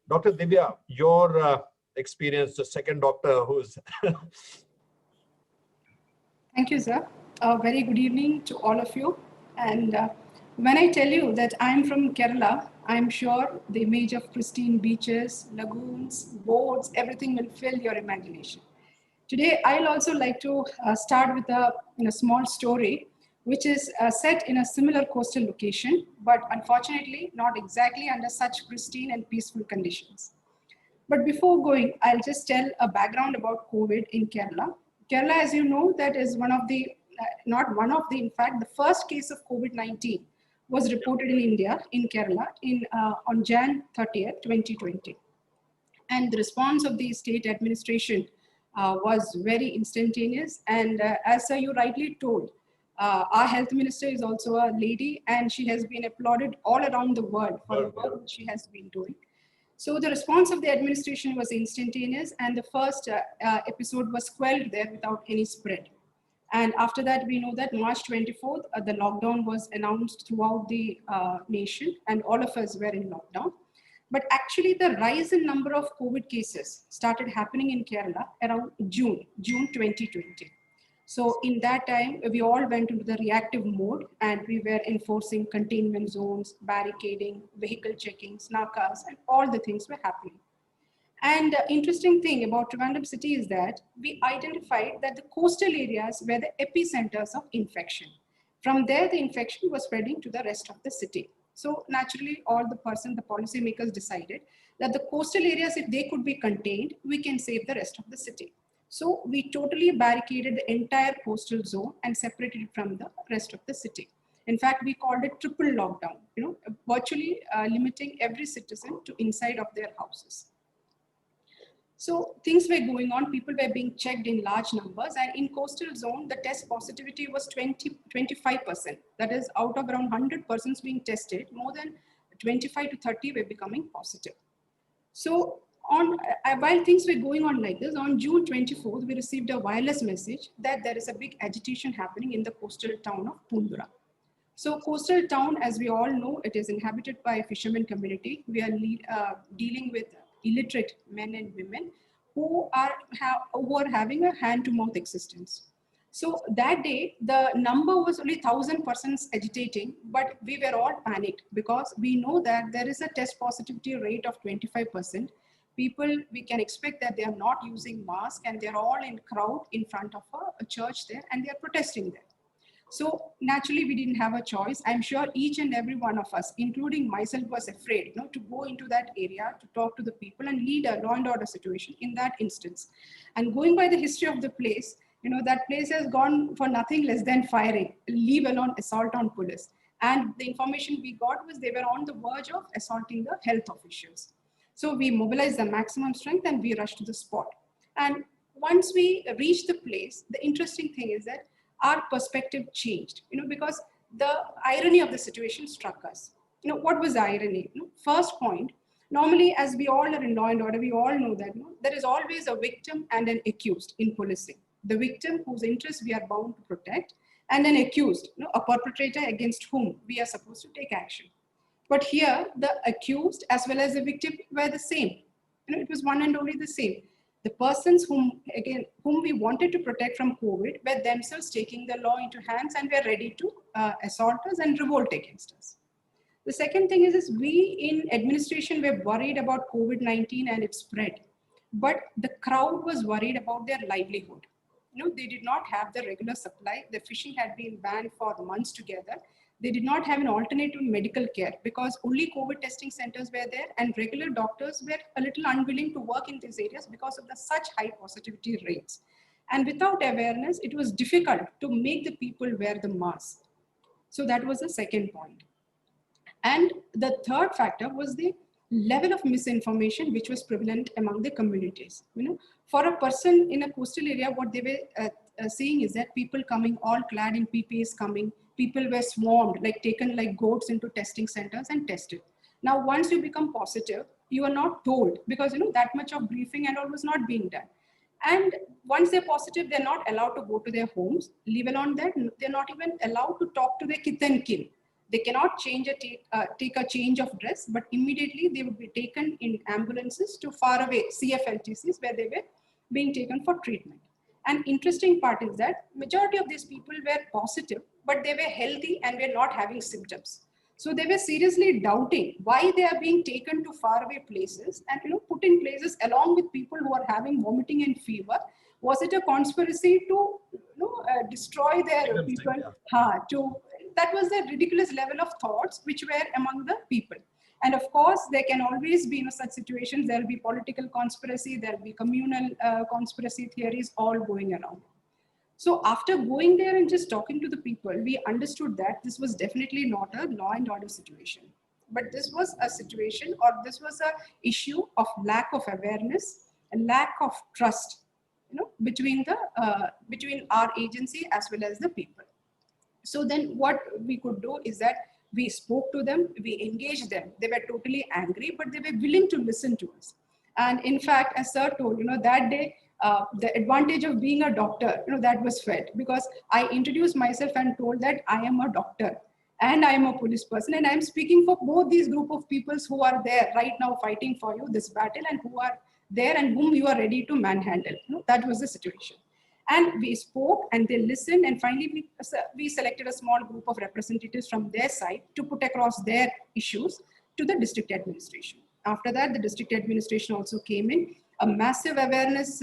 Dr. Divya, your experience, the second doctor who's Thank you, sir. Very good evening to all of you. And when I tell you that I'm from Kerala, I'm sure the image of pristine beaches, lagoons, boats, everything will fill your imagination. Today, I'll also like to start with a small story, which is set in a similar coastal location, but unfortunately not exactly under such pristine and peaceful conditions. But before going, I'll just tell a background about COVID in Kerala. Kerala, as you know, that is one of the, not one of the, in fact, the first case of COVID-19 was reported in India, in Kerala, on Jan 30th, 2020. And the response of the state administration was very instantaneous. And as you rightly told, our health minister is also a lady, and she has been applauded all around the world for the work she has been doing. So the response of the administration was instantaneous, and the first episode was quelled there without any spread. And after that, we know that March 24th, the lockdown was announced throughout the nation, and all of us were in lockdown. But actually, the rise in number of COVID cases started happening in Kerala around June 2020. So in that time, we all went into the reactive mode, and we were enforcing containment zones, barricading, vehicle checking, nakas, and all the things were happening. And the interesting thing about Trivandrum city is that we identified that the coastal areas were the epicenters of infection. From there, the infection was spreading to the rest of the city. So naturally, the policymakers decided that the coastal areas, if they could be contained, we can save the rest of the city. So we totally barricaded the entire coastal zone and separated it from the rest of the city. In fact, we called it triple lockdown, virtually limiting every citizen to inside of their houses. So things were going on, people were being checked in large numbers, and in coastal zone, the test positivity was 25%. That is, out of around 100 persons being tested, more than 25 to 30 were becoming positive. So while things were going on like this, on June 24th, we received a wireless message that there is a big agitation happening in the coastal town of Pundura. So coastal town, as we all know, it is inhabited by a fisherman community. We are dealing with illiterate men and women who are having a hand-to-mouth existence. So that day, the number was only 1,000 persons agitating, but we were all panicked because we know that there is a test positivity rate of 25%. People, we can expect that they are not using masks and they're all in crowd in front of a church there and they're protesting there. So naturally, we didn't have a choice. I'm sure each and every one of us, including myself, was afraid, to go into that area, to talk to the people and lead a law and order situation in that instance. And going by the history of the place, that place has gone for nothing less than firing, leave alone assault on police. And the information we got was they were on the verge of assaulting the health officials. So we mobilized the maximum strength and we rushed to the spot. And once we reached the place, the interesting thing is that our perspective changed, because the irony of the situation struck us. What was the irony? First point, normally as we all are in law and order, we all know that there is always a victim and an accused in policing. The victim whose interests we are bound to protect, and an accused, a perpetrator against whom we are supposed to take action. But here, the accused as well as the victim were the same. It was one and only the same. The persons whom we wanted to protect from COVID were themselves taking the law into hands and were ready to assault us and revolt against us. The second thing is we in administration were worried about COVID-19 and its spread, but the crowd was worried about their livelihood. They did not have the regular supply. The fishing had been banned for months together. They did not have an alternative medical care because only COVID testing centers were there and regular doctors were a little unwilling to work in these areas because of the such high positivity rates. And without awareness, it was difficult to make the people wear the mask. So that was the second point. And the third factor was the level of misinformation which was prevalent among the communities. For a person in a coastal area, what they were seeing is that people coming all clad in PPEs coming, people were swarmed, like taken like goats into testing centers and tested. Now, once you become positive, you are not told because that much of briefing and all was not being done. And once they're positive, they're not allowed to go to their homes. Leave alone that, they're not even allowed to talk to their kith and kin. They cannot take a change of dress, but immediately they would be taken in ambulances to faraway CFLTCs where they were being taken for treatment. And interesting part is that majority of these people were positive, but they were healthy and were not having symptoms. So they were seriously doubting why they are being taken to faraway places and put in places along with people who are having vomiting and fever. Was it a conspiracy to destroy their people? That was the ridiculous level of thoughts which were among the people. And of course, there can always be such situations. There will be political conspiracy, there will be communal conspiracy theories all going around. So after going there and just talking to the people, we understood that this was definitely not a law and order situation. But this was a situation, or this was an issue of lack of awareness and lack of trust, between our agency as well as the people. So then what we could do is that we spoke to them, we engaged them. They were totally angry, but they were willing to listen to us. And in fact, as sir told, that day, the advantage of being a doctor, that was felt because I introduced myself and told that I am a doctor and I am a police person and I am speaking for both these group of peoples who are there right now fighting for you this battle and who are there and whom you are ready to manhandle. That was the situation. And we spoke and they listened, and finally we selected a small group of representatives from their side to put across their issues to the district administration. After that, the district administration also came in. A massive awareness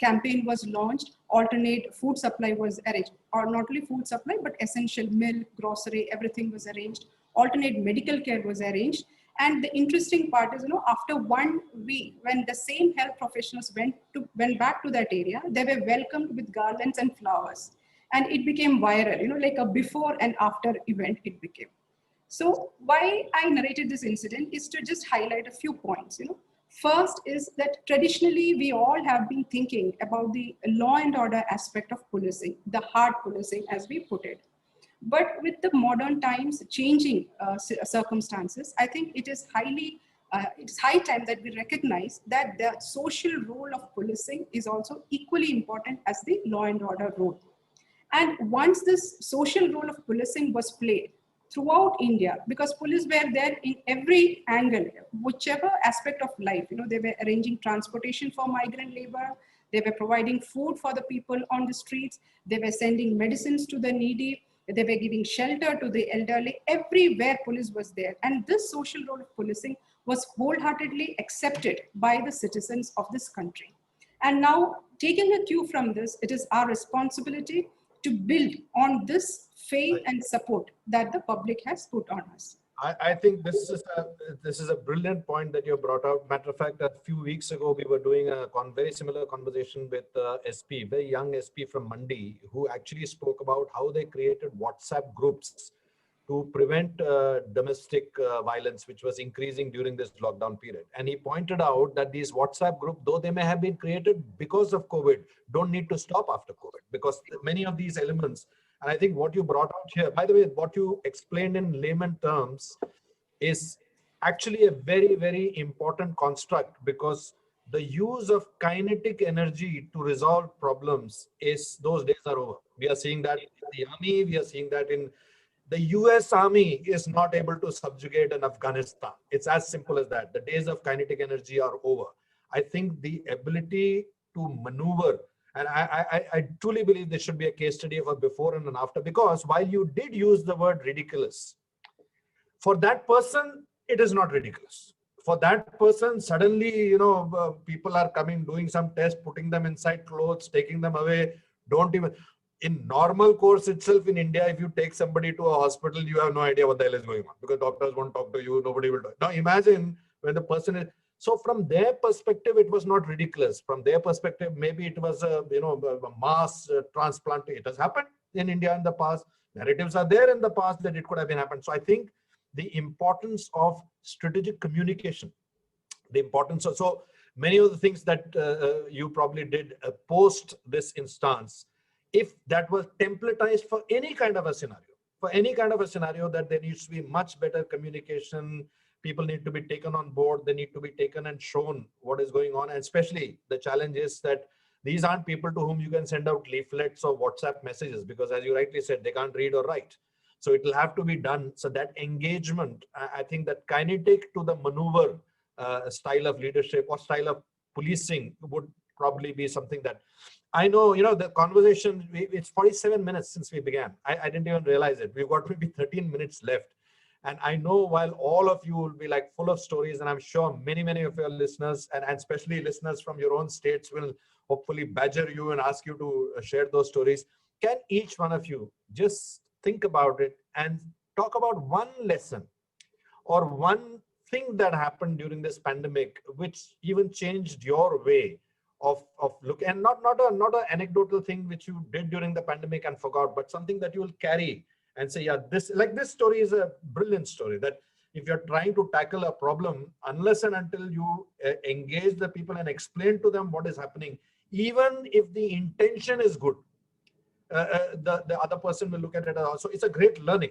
campaign was launched. Alternate food supply was arranged, or not only food supply, but essential milk, grocery, everything was arranged. Alternate medical care was arranged. And the interesting part is, after 1 week, when the same health professionals went back to that area, they were welcomed with garlands and flowers. And it became viral, like a before and after event it became. So why I narrated this incident is to just highlight a few points. First is that traditionally we all have been thinking about the law and order aspect of policing, the hard policing as we put it. But with the modern times changing circumstances, I think it is it's high time that we recognize that the social role of policing is also equally important as the law and order role. And once this social role of policing was played throughout India, because police were there in every angle, whichever aspect of life, they were arranging transportation for migrant labor, they were providing food for the people on the streets, they were sending medicines to the needy, they were giving shelter to the elderly. Everywhere police was there. And this social role of policing was wholeheartedly accepted by the citizens of this country. And now, taking a cue from this, it is our responsibility to build on this faith and support that the public has put on us. I think this is a brilliant point that you brought out. Matter of fact, a few weeks ago, we were doing a very similar conversation with SP, very young SP from Mandi, who actually spoke about how they created WhatsApp groups to prevent domestic violence, which was increasing during this lockdown period. And he pointed out that these WhatsApp groups, though they may have been created because of COVID, don't need to stop after COVID, because many of these elements, and I think what you brought out here, by the way, what you explained in layman terms is actually a very, very important construct, because the use of kinetic energy to resolve problems those days are over. We are seeing that in the army, we are seeing that in the US Army is not able to subjugate an Afghanistan. It's as simple as that. The days of kinetic energy are over. I think the ability to maneuver, and I truly believe there should be a case study of a before and an after, because while you did use the word ridiculous, for that person, it is not ridiculous. For that person, suddenly, people are coming, doing some test, putting them inside clothes, taking them away, don't even... In normal course itself in India, if you take somebody to a hospital, you have no idea what the hell is going on, because doctors won't talk to you, nobody will talk. Now imagine when the person is... So from their perspective, it was not ridiculous. From their perspective, maybe it was a mass transplant. It has happened in India in the past. Narratives are there in the past that it could have been happened. So I think the importance of strategic communication, the importance of... So many of the things that you probably did post this instance, if that was templatized for any kind of a scenario, that there needs to be much better communication, people need to be taken on board, they need to be taken and shown what is going on. And especially the challenge is that these aren't people to whom you can send out leaflets or WhatsApp messages, because as you rightly said, they can't read or write. So it will have to be done. So that engagement, I think that kinetic to the maneuver style of leadership or style of policing would probably be something that... I know, the conversation, it's 47 minutes since we began. I didn't even realize it. We've got maybe 13 minutes left. And I know while all of you will be like full of stories, and I'm sure many, many of your listeners, and especially listeners from your own states, will hopefully badger you and ask you to share those stories. Can each one of you just think about it and talk about one lesson or one thing that happened during this pandemic, which even changed your way of look, and not an anecdotal thing which you did during the pandemic and forgot, but something that you will carry and say, yeah, this story is a brilliant story, that if you're trying to tackle a problem, unless and until you engage the people and explain to them what is happening, even if the intention is good, the other person will look at it also. It's a great learning.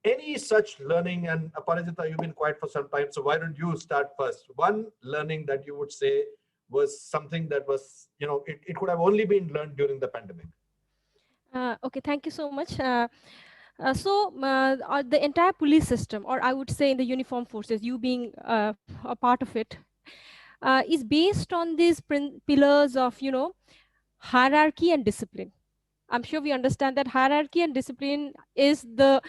Any such learning, and Aparijithar, you've been quiet for some time, so why don't you start first? One learning that you would say was something that was, it could have only been learned during the pandemic. Okay, thank you so much. The entire police system, or I would say in the uniform forces, you being a part of it, is based on these pillars of, hierarchy and discipline. I'm sure we understand that hierarchy and discipline is the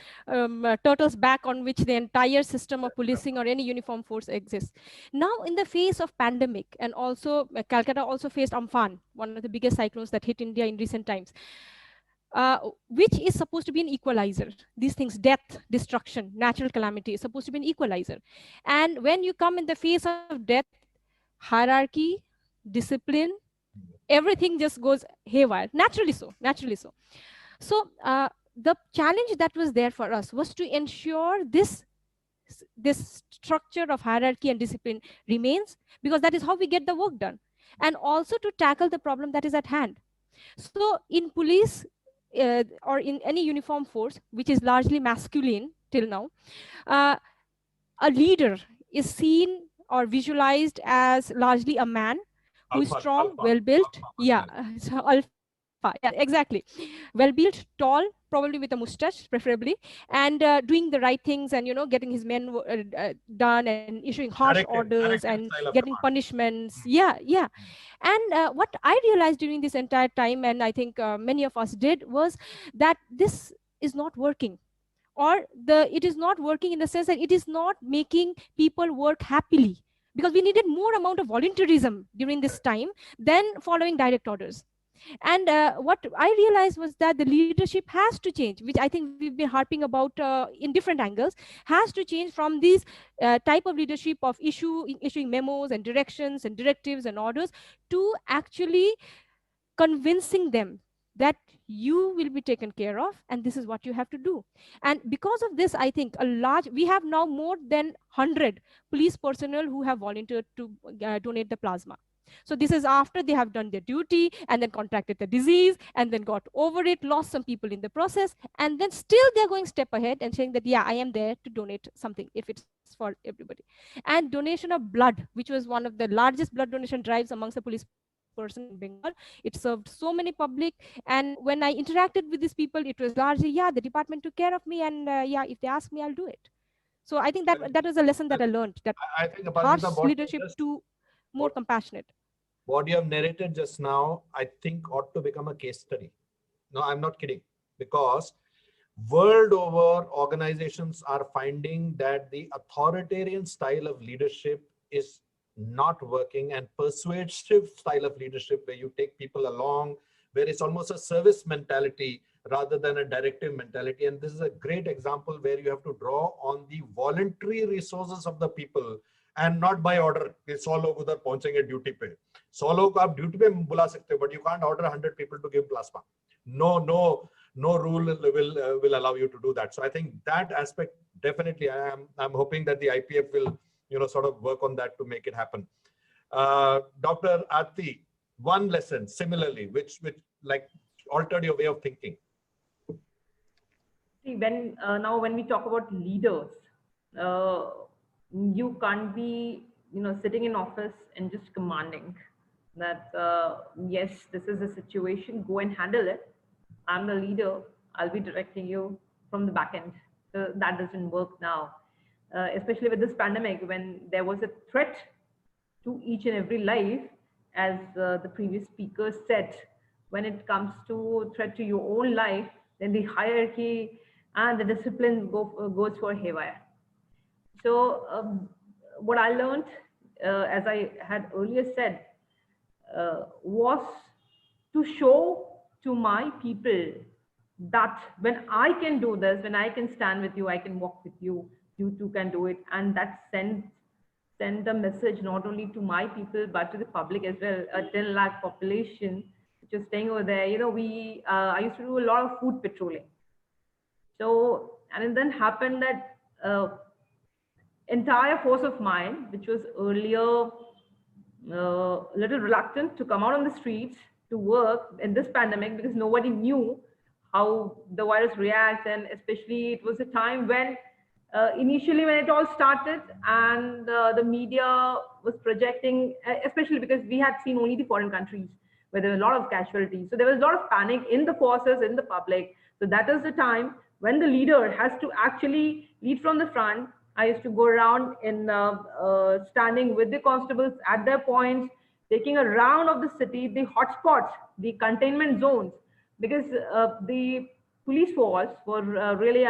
turtle's back on which the entire system of policing or any uniform force exists. Now, in the face of pandemic, and also Calcutta also faced Amphan, one of the biggest cyclones that hit India in recent times, which is supposed to be an equalizer. These things, death, destruction, natural calamity, is supposed to be an equalizer. And when you come in the face of death, hierarchy, discipline, everything just goes haywire, naturally so. So the challenge that was there for us was to ensure this this structure of hierarchy and discipline remains, because that is how we get the work done, and also to tackle the problem that is at hand. So in police or in any uniform force, which is largely masculine till now, uh, a leader is seen or visualized as largely a man who is strong, well built. Yeah, so alpha. Yeah, exactly. Well built, tall, probably with a mustache, preferably, and doing the right things, and getting his men done, and issuing harsh orders Directive and style of getting command. punishments. Yeah, yeah. And what I realized during this entire time, and I think many of us did, was that this is not working, or it is not working in the sense that it is not making people work happily, because we needed more amount of volunteerism during this time than following direct orders. And what I realized was that the leadership has to change, which I think we've been harping about in different angles, has to change from these type of leadership of issuing memos and directions and directives and orders, to actually convincing them that you will be taken care of and this is what you have to do. And because of this, I think we have now more than 100 police personnel who have volunteered to donate the plasma. So this is after they have done their duty and then contracted the disease and then got over it, lost some people in the process, and then still they're going step ahead and saying that, yeah, I am there to donate something if it's for everybody. And donation of blood, which was one of the largest blood donation drives amongst the police personnel in Bengal, it served so many public. And when I interacted with these people, it was largely, yeah, the department took care of me, and yeah, if they ask me, I'll do it. So I think that was a lesson that I learned, that I think, harsh Aparajita, leadership to more what, compassionate. what you have narrated just now, I think ought to become a case study. No, I'm not kidding, because world over, organizations are finding that the authoritarian style of leadership is not working, and persuasive style of leadership, where you take people along, where it's almost a service mentality rather than a directive mentality. And this is a great example where you have to draw on the voluntary resources of the people and not by order. 100 लोग उधर पहुंचेंगे duty पे, 100 लोग को आप duty पे बुला सकते हो, but you can't order 100 people to give plasma. No rule will allow you to do that. So I think that aspect, definitely, I'm hoping that the IPF will sort of work on that to make it happen. Dr. Aarti, one lesson similarly which like altered your way of thinking. See, when we talk about leaders, you can't be sitting in office and just commanding that yes, this is the situation, go and handle it. I'm the leader, I'll be directing you from the back end. So that doesn't work now, especially with this pandemic, when there was a threat to each and every life. As the previous speaker said, when it comes to threat to your own life, then the hierarchy and the discipline goes for haywire. So what I learned, as I had earlier said, was to show to my people that when I can do this, when I can stand with you, I can walk with you, you too can do it. And that send a message not only to my people, but to the public as well. A 10 lakh population which is staying over there. I used to do a lot of food patrolling. So, and it then happened that entire force of mine, which was earlier a little reluctant to come out on the streets to work in this pandemic, because nobody knew how the virus reacts. And especially it was a time when initially when it all started, and the media was projecting, especially because we had seen only the foreign countries where there were a lot of casualties. So there was a lot of panic in the forces, in the public. So that is the time when the leader has to actually lead from the front. I used to go around in standing with the constables at their points, taking a round of the city, the hotspots, the containment zones, because the police force were really,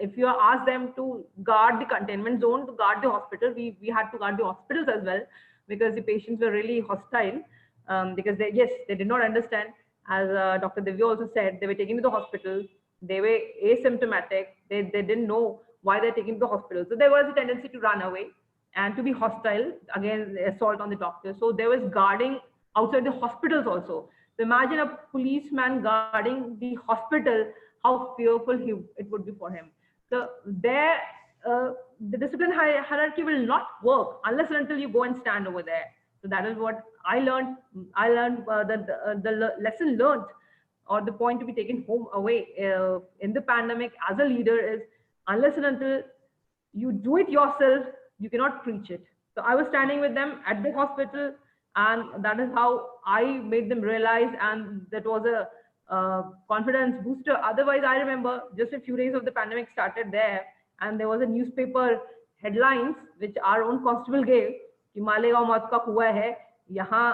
if you ask them to guard the containment zone, to guard the hospital, we had to guard the hospitals as well, because the patients were really hostile, because they did not understand. As Dr. Divya also said, they were taken to the hospital, they were asymptomatic, they didn't know why they're taken to the hospital. So there was a tendency to run away and to be hostile, again, assault on the doctor. So there was guarding outside the hospitals also. So imagine a policeman guarding the hospital, how fearful it would be for him. So there, the discipline hierarchy will not work unless and until you go and stand over there. So that is what I learned. I learned the lesson learned, or the point to be taken home away in the pandemic as a leader is, unless and until you do it yourself, you cannot preach it. So I was standing with them at the hospital, and that is how I made them realize, and that was a confidence booster. Otherwise, I remember just a few days of the pandemic started there, and there was a newspaper headlines which our own constable gave कि मालेगांव मौत का कुआं है, यहाँ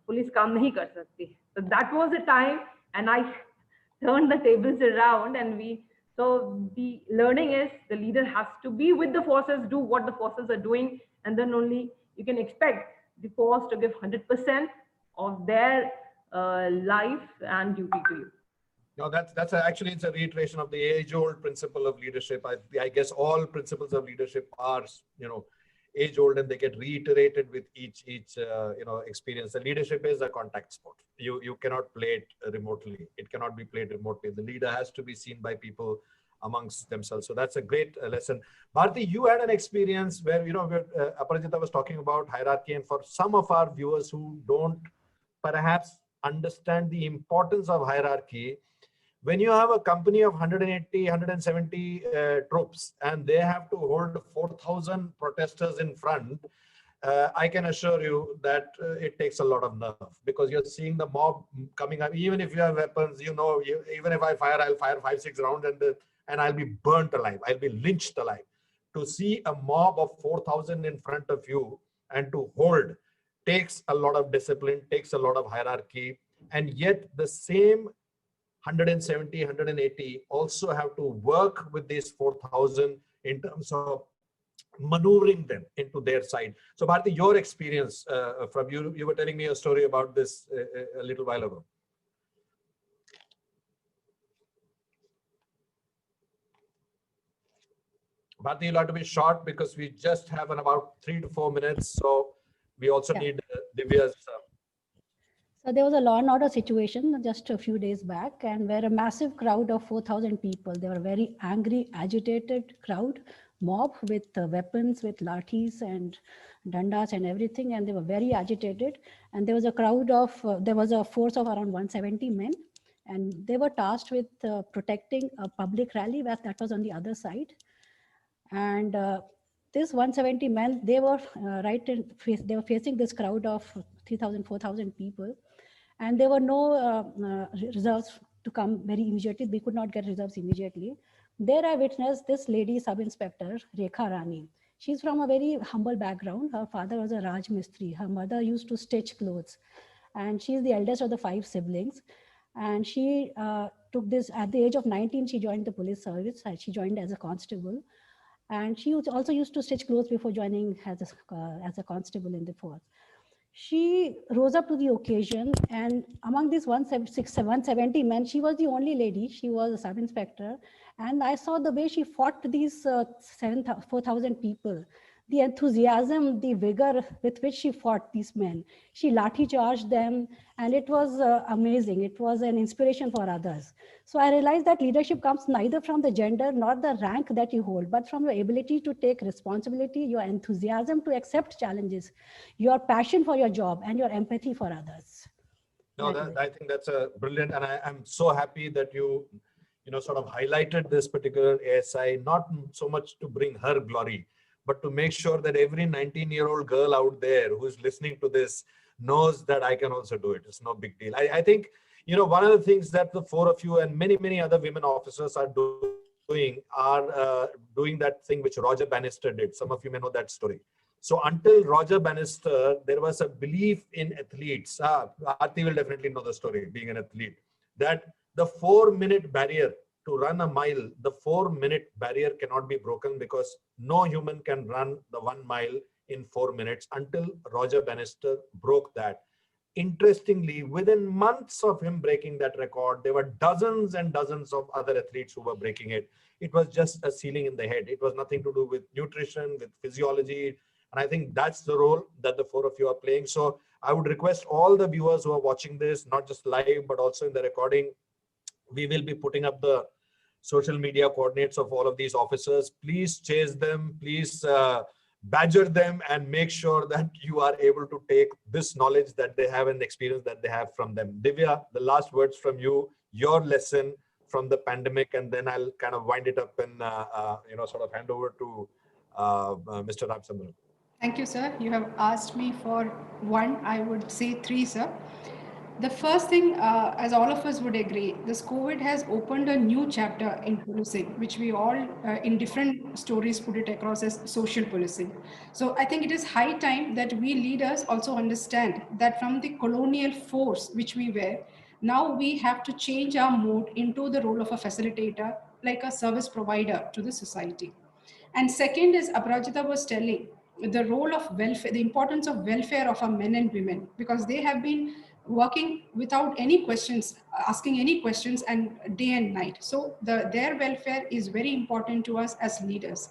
police काम नहीं कर सकती. So that was the time, and I turned the tables around, and so the learning is the leader has to be with the forces, do what the forces are doing, and then only you can expect the force to give 100% of their life and duty to you. No, actually, it's a reiteration of the age-old principle of leadership. I guess all principles of leadership are, age-old, and they get reiterated with each experience. The leadership is a contact sport. You cannot play it remotely. It cannot be played remotely. The leader has to be seen by people amongst themselves. So that's a great lesson. Bharti, you had an experience where, Aparijithar was talking about hierarchy, and for some of our viewers who don't perhaps understand the importance of hierarchy, when you have a company of 180, 170 troops, and they have to hold 4,000 protesters in front, I can assure you that it takes a lot of nerve, because you're seeing the mob coming up. Even if you have weapons, even if I'll fire 5-6 rounds, and I'll be burnt alive. I'll be lynched alive. To see a mob of 4,000 in front of you and to hold takes a lot of discipline, takes a lot of hierarchy, and yet the same 170, 180 also have to work with these 4,000 in terms of maneuvering them into their side. So Bharti, your experience from you were telling me a story about this a little while ago. Bharti, you'll have to be short because we just have about 3 to 4 minutes. So we also need Divya's. So there was a law and order situation just a few days back, and where a massive crowd of 4,000 people, they were a very angry, agitated crowd, mob with weapons, with lathis and dandas and everything, and they were very agitated. And there was a there was a force of around 170 men, and they were tasked with protecting a public rally that was on the other side. And this 170 men, they were they were facing this crowd of 3,000, 4,000 people, and there were no reserves to come very immediately. We could not get reserves immediately. There I witnessed this lady sub-inspector, Rekha Rani. She's from a very humble background. Her father was a Raj Mistri. Her mother used to stitch clothes, and she's the eldest of the 5 siblings. And she took this at the age of 19. She joined the police service. She joined as a constable. And she also used to stitch clothes before joining as a constable in the force. She rose up to the occasion, and among these 170 men, she was the only lady. She was a sub-inspector, and I saw the way she fought these 4,000 people. The enthusiasm, the vigor with which she fought these men. She lathi charged them, and it was amazing. It was an inspiration for others. So I realized that leadership comes neither from the gender nor the rank that you hold, but from your ability to take responsibility, your enthusiasm to accept challenges, your passion for your job, and your empathy for others. No, I think that's a brilliant, and I'm so happy that you sort of highlighted this particular ASI, not so much to bring her glory, but to make sure that every 19-year-old girl out there who is listening to this knows that I can also do it. It's no big deal. I think, one of the things that the 4 of you and many, many other women officers are doing that thing which Roger Bannister did. Some of you may know that story. So until Roger Bannister, there was a belief in athletes. Aarti will definitely know the story, being an athlete, that the 4-minute barrier to run a mile, the 4-minute barrier cannot be broken, because no human can run the 1 mile in 4 minutes, until Roger Bannister broke that. Interestingly, within months of him breaking that record, there were dozens and dozens of other athletes who were breaking it. It was just a ceiling in the head. It was nothing to do with nutrition, with physiology. And I think that's the role that the 4 of you are playing. So I would request all the viewers who are watching this, not just live, but also in the recording, we will be putting up the social media coordinates of all of these officers. Please chase them, please badger them, and make sure that you are able to take this knowledge that they have and the experience that they have from them. Divya, the last words from you, your lesson from the pandemic, and then I'll kind of wind it up and sort of hand over to Mr. Ramchandran. Thank you, sir. You have asked me for one. I would say three, sir. The first thing, as all of us would agree, this COVID has opened a new chapter in policing, which we all, in different stories, put it across as social policing. So I think it is high time that we leaders also understand that from the colonial force which we were, now we have to change our mode into the role of a facilitator, like a service provider to the society. And second is Aparijithar was telling the role of welfare, the importance of welfare of our men and women, because they have been working without any questions, asking any questions, and day and night. So their welfare is very important to us as leaders.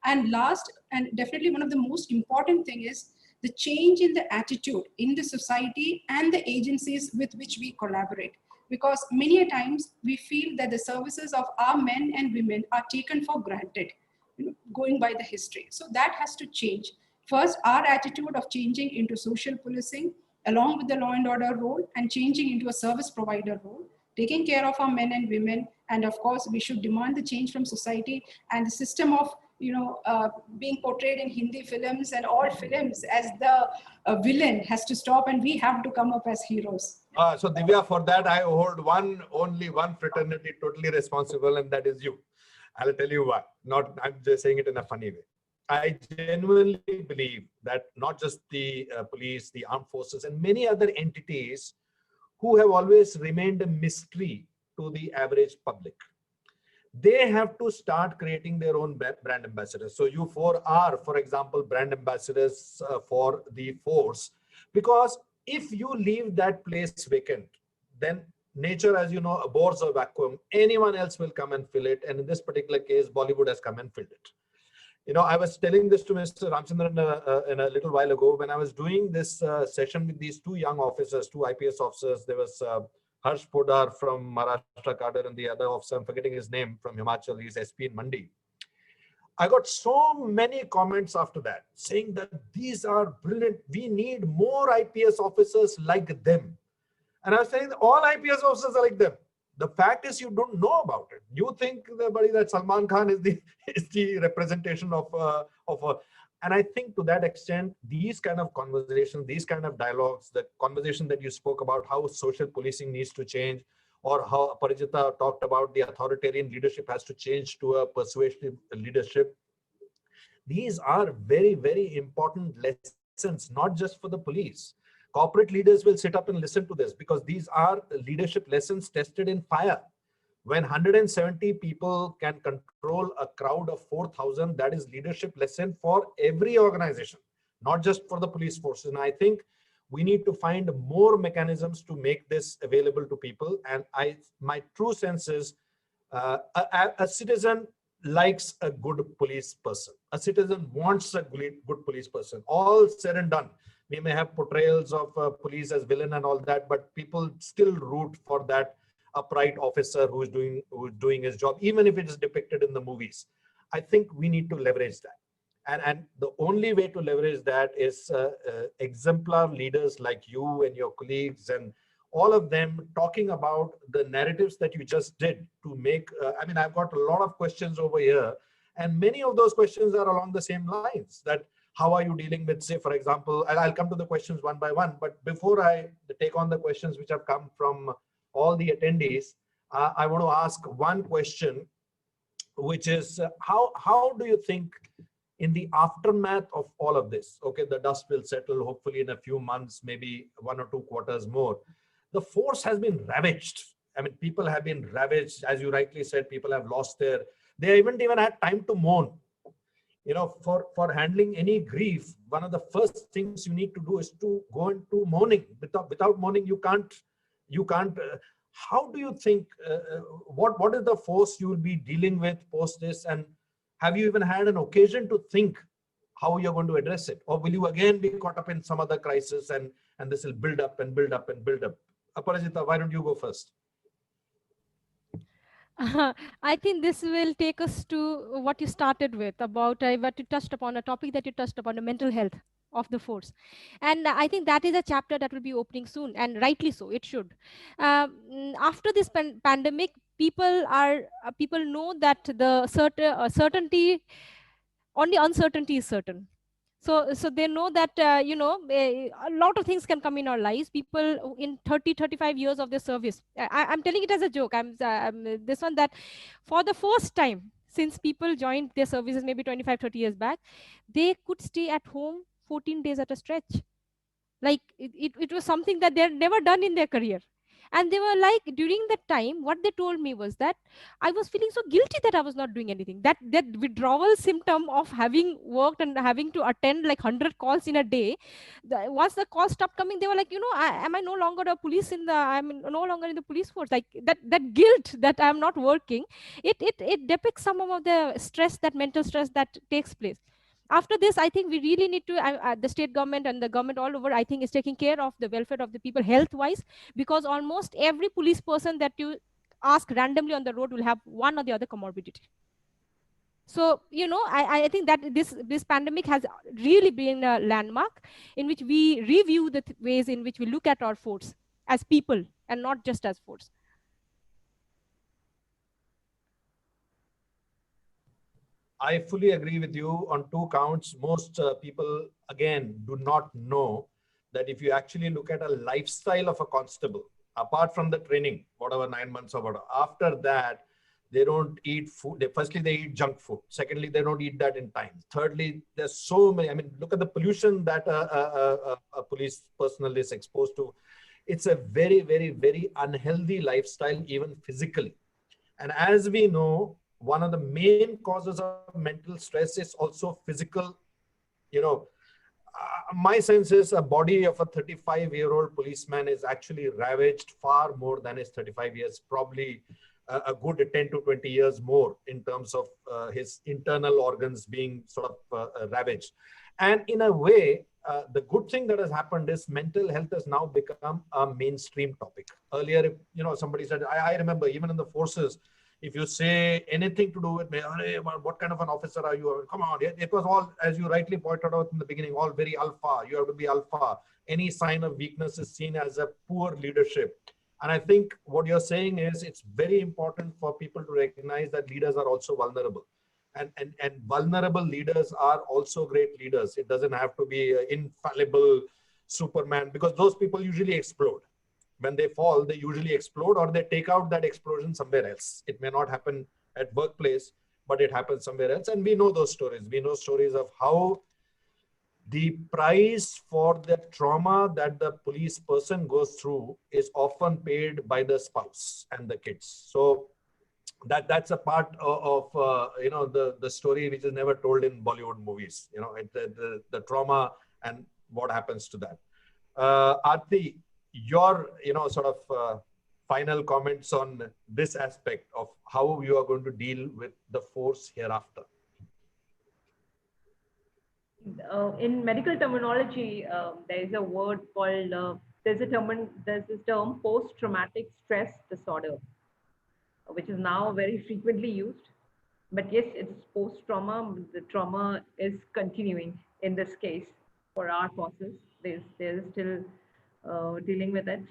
And last, and definitely one of the most important thing is the change in the attitude in the society and the agencies with which we collaborate. Because many a times we feel that the services of our men and women are taken for granted, going by the history. So that has to change. First, our attitude of changing into social policing, along with the law and order role, and changing into a service provider role, taking care of our men and women. And of course, we should demand the change from society, and the system of being portrayed in Hindi films and all films as the villain has to stop, and we have to come up as heroes. So Divya, for that, I hold only one fraternity totally responsible, and that is you. I'll tell you why. I'm just saying it in a funny way. I genuinely believe that not just the police, the armed forces, and many other entities who have always remained a mystery to the average public, they have to start creating their own brand ambassadors. So you four are, for example, brand ambassadors for the force, because if you leave that place vacant, then nature, as you know, abhors a vacuum. Anyone else will come and fill it. And in this particular case, Bollywood has come and filled it. I was telling this to Mr. Ramchandran in a little while ago when I was doing this session with these two young officers, two IPS officers. There was Harsh Podar from Maharashtra cadre, and the other officer, I'm forgetting his name, from Himachal. He's SP in Mandi. I got so many comments after that saying that these are brilliant. We need more IPS officers like them. And I was saying that all IPS officers are like them. The fact is, you don't know about it. You think that Salman Khan is the representation of and I think to that extent, these kind of conversations, these kind of dialogues, the conversation that you spoke about, how social policing needs to change, or how Aparijithar talked about the authoritarian leadership has to change to a persuasive leadership. These are very, very important lessons, not just for the police. Corporate leaders will sit up and listen to this, because these are leadership lessons tested in fire. When 170 people can control a crowd of 4,000, that is leadership lesson for every organization, not just for the police force. And I think we need to find more mechanisms to make this available to people. And my true sense is a citizen likes a good police person. A citizen wants a good police person. All said and done, we may have portrayals of police as villain and all that, but people still root for that upright officer who is doing his job, even if it is depicted in the movies. I think we need to leverage that. And the only way to leverage that is exemplar leaders like you and your colleagues and all of them talking about the narratives that you just did to make, I've got a lot of questions over here, and many of those questions are along the same lines. That how are you dealing with, say, for example, and I'll come to the questions one by one, but before I take on the questions which have come from all the attendees, I want to ask one question, which is how do you think in the aftermath of all of this, okay, the dust will settle hopefully in a few months, maybe 1 or 2 quarters more. The force has been ravaged. People have been ravaged. As you rightly said, people have lost they haven't even had time to mourn. For handling any grief, one of the first things you need to do is to go into mourning. Without mourning, you can't. How do you think? What is the force you will be dealing with post this? And have you even had an occasion to think how you're going to address it, or will you again be caught up in some other crisis and this will build up and build up and build up? Aparijithar, why don't you go first? I think this will take us to what you started with about what you touched upon, a topic that you touched upon, the mental health of the force. And I think that is a chapter that will be opening soon, and rightly so, it should. After this pandemic, people know that the certainty, only uncertainty is certain. So they know that a lot of things can come in our lives. People in 30-35 years of their service, I'm telling it as a joke, I'm this one, that for the first time since people joined their services maybe 25-30 years back, they could stay at home 14 days at a stretch. Like it was something that they've never done in their career. And they were like, during that time, what they told me was that I was feeling so guilty that I was not doing anything. That withdrawal symptom of having worked and having to attend like 100 calls in a day, once the calls stopped coming, they were like, am I no longer a police I'm no longer in the police force? Like that guilt that I'm not working, it depicts some of the stress, that mental stress that takes place. After this, I think we really need to, the state government and the government all over, I think, is taking care of the welfare of the people health wise, because almost every police person that you ask randomly on the road will have one or the other comorbidity. So I think that this pandemic has really been a landmark in which we review the ways in which we look at our force as people and not just as force. I fully agree with you on two counts. Most people, again, do not know that if you actually look at a lifestyle of a constable, apart from the training, whatever 9 months or whatever, after that, they don't eat food. Firstly, they eat junk food. Secondly, they don't eat that in time. Thirdly, there's so many. I mean, look at the pollution that a police personnel is exposed to. It's a very, very, very unhealthy lifestyle, even physically. And as we know, one of the main causes of mental stress is also physical. My sense is a body of a 35-year-old policeman is actually ravaged far more than his 35 years, probably a good 10 to 20 years more in terms of his internal organs being sort of ravaged. And in a way, the good thing that has happened is mental health has now become a mainstream topic. Earlier, if somebody said, I remember even in the forces, if you say anything to do with me, what kind of an officer are you? Come on, it was all, as you rightly pointed out in the beginning, all very alpha. You have to be alpha. Any sign of weakness is seen as a poor leadership. And I think what you're saying is it's very important for people to recognize that leaders are also vulnerable. And vulnerable leaders are also great leaders. It doesn't have to be an infallible Superman, because those people usually explode. When they fall, they usually explode, or they take out that explosion somewhere else. It may not happen at workplace, but it happens somewhere else. And we know those stories. We know stories of how the price for the trauma that the police person goes through is often paid by the spouse and the kids. So that's a part of the story which is never told in Bollywood movies. The trauma and what happens to that. Aarti, your sort of final comments on this aspect of how you are going to deal with the force hereafter. In medical terminology, there is a word called there's this term post-traumatic stress disorder, which is now very frequently used. But yes, it's post-trauma. The trauma is continuing in this case for our forces. They're still dealing with it.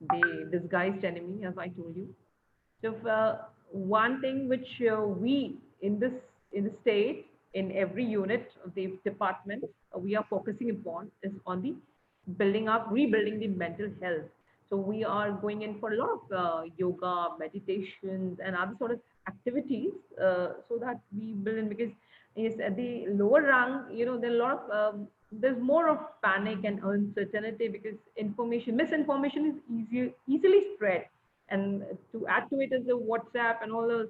The disguised enemy, as I told you. So one thing which we in the state, in every unit of the department, we are focusing upon is on the rebuilding the mental health. So we are going in for a lot of yoga, meditations, and other sort of activities, so that we build in, because yes, at the lower rank, there are a lot of there's more of panic and uncertainty, because misinformation is easily spread. And to add to it is the WhatsApp and all those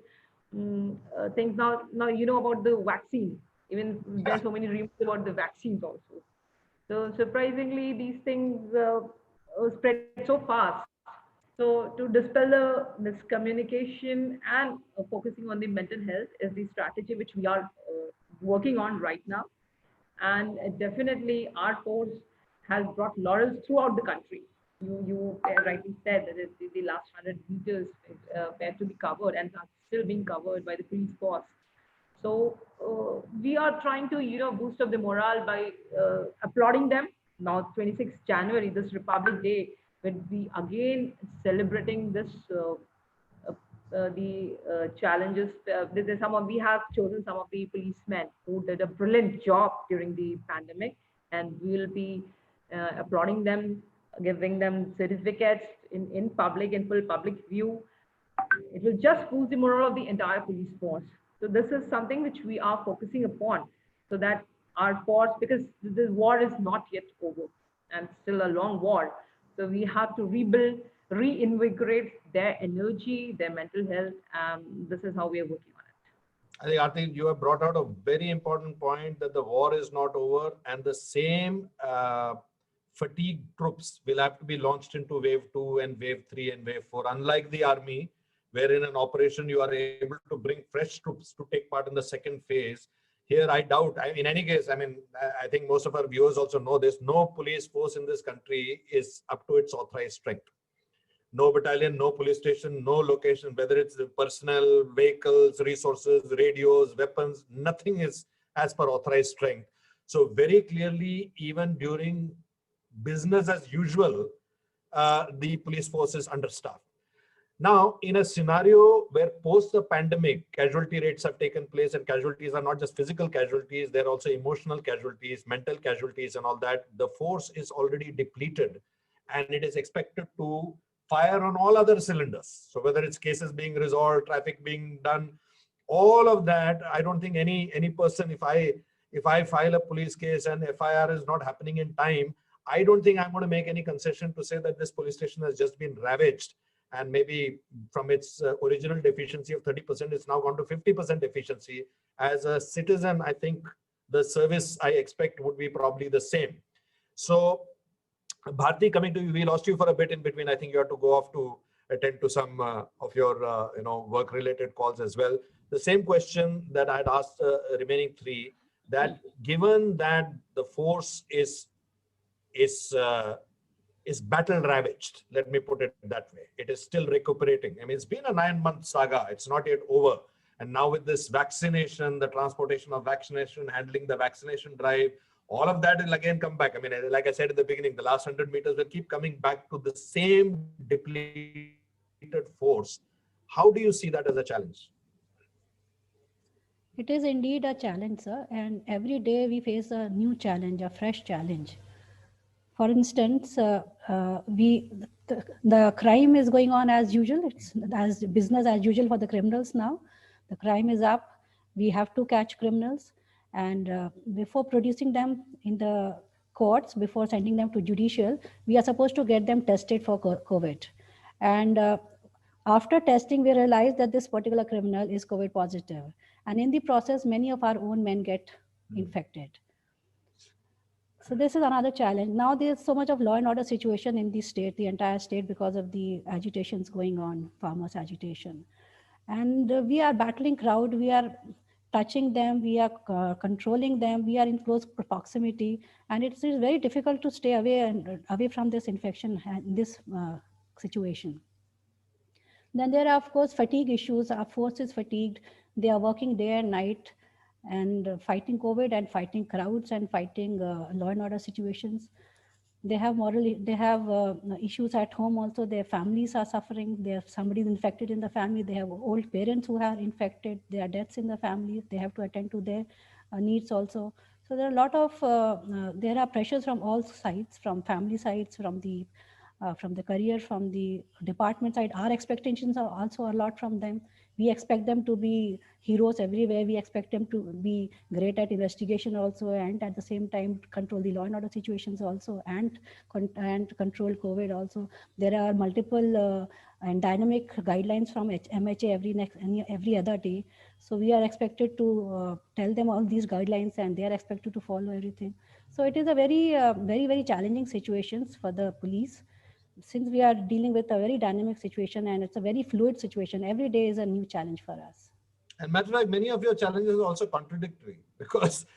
things. Now about the vaccine. Even there's so many rumors about the vaccines also. So surprisingly, these things spread so fast. So to dispel the miscommunication and focusing on the mental health is the strategy which we are working on right now. And definitely our force has brought laurels throughout the country. you rightly said that the last 100 meters were to be covered and are still being covered by the police force. So we are trying to, boost up the morale by applauding them. Now, 26th January, this Republic Day, when we again celebrating this uh, the challenges. There's we have chosen some of the policemen who did a brilliant job during the pandemic, and we will be applauding them, giving them certificates in public, in full public view. It will just boost the morale of the entire police force. So this is something which we are focusing upon, so that our force, because this war is not yet over and still a long war. So we have to rebuild, reinvigorate their energy, their mental health. This is how we are working on it. I think, Aarti, you have brought out a very important point that the war is not over, and the same fatigue troops will have to be launched into wave 2 and wave 3 and wave 4. Unlike the army, where in an operation you are able to bring fresh troops to take part in the second phase. Here, I doubt. In any case, I think most of our viewers also know this. No police force in this country is up to its authorized strength. No battalion, no police station, no location, whether it's the personnel, vehicles, resources, radios, weapons, nothing is as per authorized strength. So very clearly, even during business as usual, the police force is understaffed. Now, in a scenario where post the pandemic, casualty rates have taken place, and casualties are not just physical casualties, they're also emotional casualties, mental casualties and all that, the force is already depleted and it is expected to fire on all other cylinders. So whether it's cases being resolved, traffic being done, all of that, I don't think any person, if I file a police case and FIR is not happening in time, I don't think I'm going to make any concession to say that this police station has just been ravaged. And maybe from its original deficiency of 30%, it's now gone to 50% efficiency. As a citizen, I think the service I expect would be probably the same. So, Bharti, coming to you, we lost you for a bit in between. I think you have to go off to attend to some of your work-related calls as well. The same question that I had asked remaining three, that given that the force is battle ravaged, let me put it that way. It is still recuperating. I mean, it's been a 9-month saga. It's not yet over. And now with this vaccination, the transportation of vaccination, handling the vaccination drive, all of that will again come back. I mean, like I said in the beginning, the last 100 meters will keep coming back to the same depleted force. How do you see that as a challenge? It is indeed a challenge, sir. And every day we face a new challenge, a fresh challenge. For instance, the crime is going on as usual. It's as business as usual for the criminals now. The crime is up. We have to catch criminals. And before producing them in the courts, before sending them to judicial, we are supposed to get them tested for COVID. And after testing, we realize that this particular criminal is COVID positive. And in the process, many of our own men get infected. So this is another challenge. Now there's so much of law and order situation in the state, the entire state, because of the agitations going on, farmers agitation. And we are battling crowd, we are touching them, we are controlling them, we are in close proximity. And it is very difficult to stay away from this infection and this situation. Then there are, of course, fatigue issues. Our force is fatigued. They are working day and night and fighting COVID and fighting crowds and fighting law and order situations. They have issues at home also. Their families are suffering. They have somebody infected in the family. They have old parents who are infected. There are deaths in the family. They have to attend to their needs also. So there are a lot of, there are pressures from all sides, from family sides, from the career, from the department side. Our expectations are also a lot from them. We expect them to be heroes everywhere. We expect them to be great at investigation also, and at the same time control the law and order situations also, and control COVID also. There are multiple and dynamic guidelines from MHA every other day. So we are expected to tell them all these guidelines, and they are expected to follow everything. So it is a very challenging situations for the police, since we are dealing with a very dynamic situation and it's a very fluid situation. Every day is a new challenge for us. And matter of fact, many of your challenges are also contradictory, because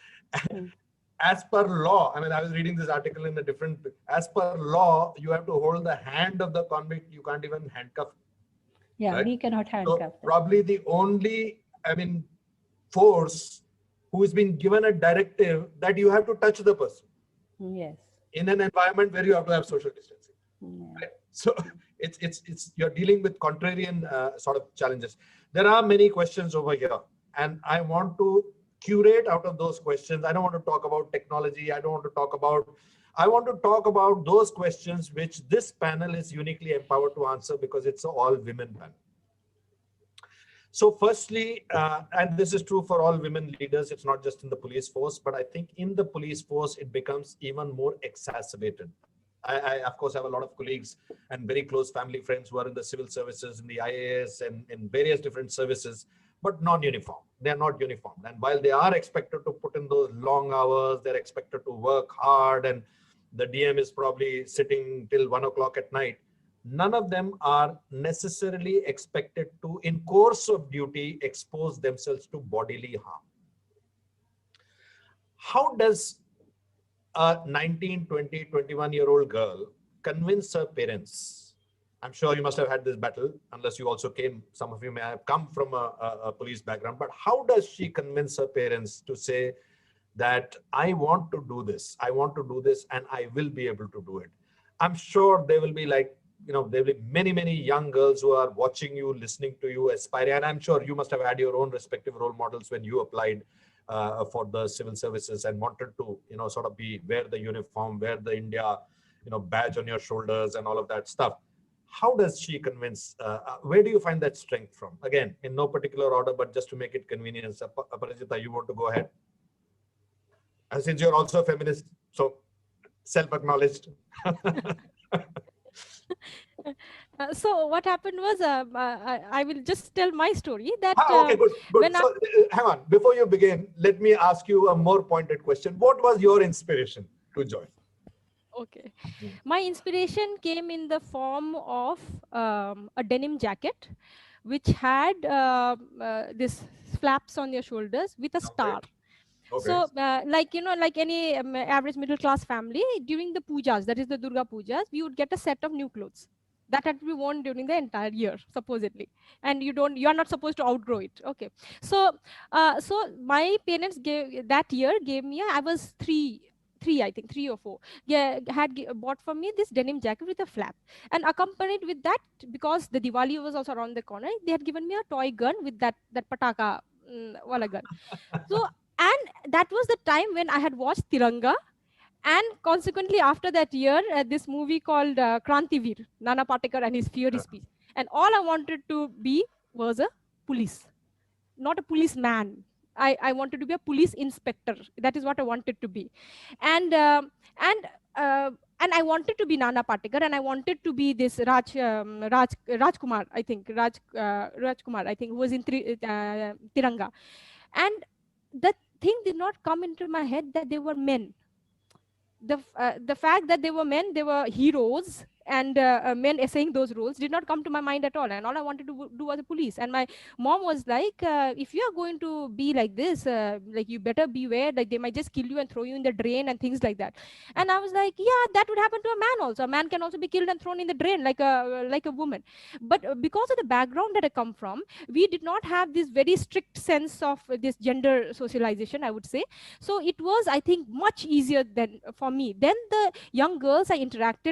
as per law, I mean, I was reading this article in a different, as per law, you have to hold the hand of the convict. You can't even handcuff. Yeah, Right? we cannot handcuff So them. probably the only, I mean, force who has been given a directive that you have to touch the person Yes. in an environment where you have to have social distancing. Yeah. Right? So it's you're dealing with contrarian sort of challenges. There are many questions over here, and I want to curate out of those questions. I don't want to talk about technology. I don't want to talk about. I want to talk about those questions which this panel is uniquely empowered to answer because it's an all women panel. So firstly, and this is true for all women leaders, it's not just in the police force, but I think in the police force, it becomes even more exacerbated. I of course, have a lot of colleagues and very close family friends who are in the civil services, in the IAS, and in various different services, but non-uniform. They're not uniformed. And while they are expected to put in those long hours, they're expected to work hard, and the DM is probably sitting till 1 o'clock at night. None of them are necessarily expected to, in course of duty, expose themselves to bodily harm. How does a 19, 20, 21-year-old girl convince her parents? I'm sure you must have had this battle, unless you also came, some of you may have come from a police background, but how does she convince her parents to say that I want to do this, and I will be able to do it? I'm sure they will be like, there will be many, many young girls who are watching you, listening to you, aspiring. And I'm sure you must have had your own respective role models when you applied for the civil services and wanted to, sort of wear the uniform, wear the India, badge on your shoulders and all of that stuff. How does she convince, where do you find that strength from? Again, in no particular order, but just to make it convenient. Aparijithar, you want to go ahead? Since you're also a feminist, so self-acknowledged. So what happened was, I will just tell my story that Okay, good. when So hang on, before you begin, let me ask you a more pointed question. What was your inspiration to join? Okay, my inspiration came in the form of a denim jacket, which had this flaps on your shoulders with a star. Okay. So like any average middle class family, during the pujas, that is the Durga pujas, we would get a set of new clothes that had to be worn during the entire year, supposedly, and you are not supposed to outgrow it. Okay, so so my parents gave me I was three, I think 3 or 4, bought for me this denim jacket with a flap, and accompanied with that, because the Diwali was also around the corner, they had given me a toy gun with that pataka wala gun. So, and that was the time when I had watched Tiranga, and consequently after that year, this movie called Krantivir, Nana Patekar and his fiery speech, and all I wanted to be was a police, not a policeman. I wanted to be a police inspector. That is what I wanted to be. And uh, and I wanted to be Nana Patekar, and I wanted to be this Rajkumar, I think, Rajkumar, I think, who was in Tiranga. And the thing did not come into my head that they were men. The fact that they were men, they were heroes, and men essaying those roles did not come to my mind at all. And all I wanted to do was a police. And my mom was like, if you are going to be like this, like, you better beware, like they might just kill you and throw you in the drain and things like that. And I was like, yeah, that would happen to a man also. A man can also be killed and thrown in the drain like a woman. But because of the background that I come from, we did not have this very strict sense of this gender socialization, I would say. So it was, I think, much easier than for me than the young girls I interact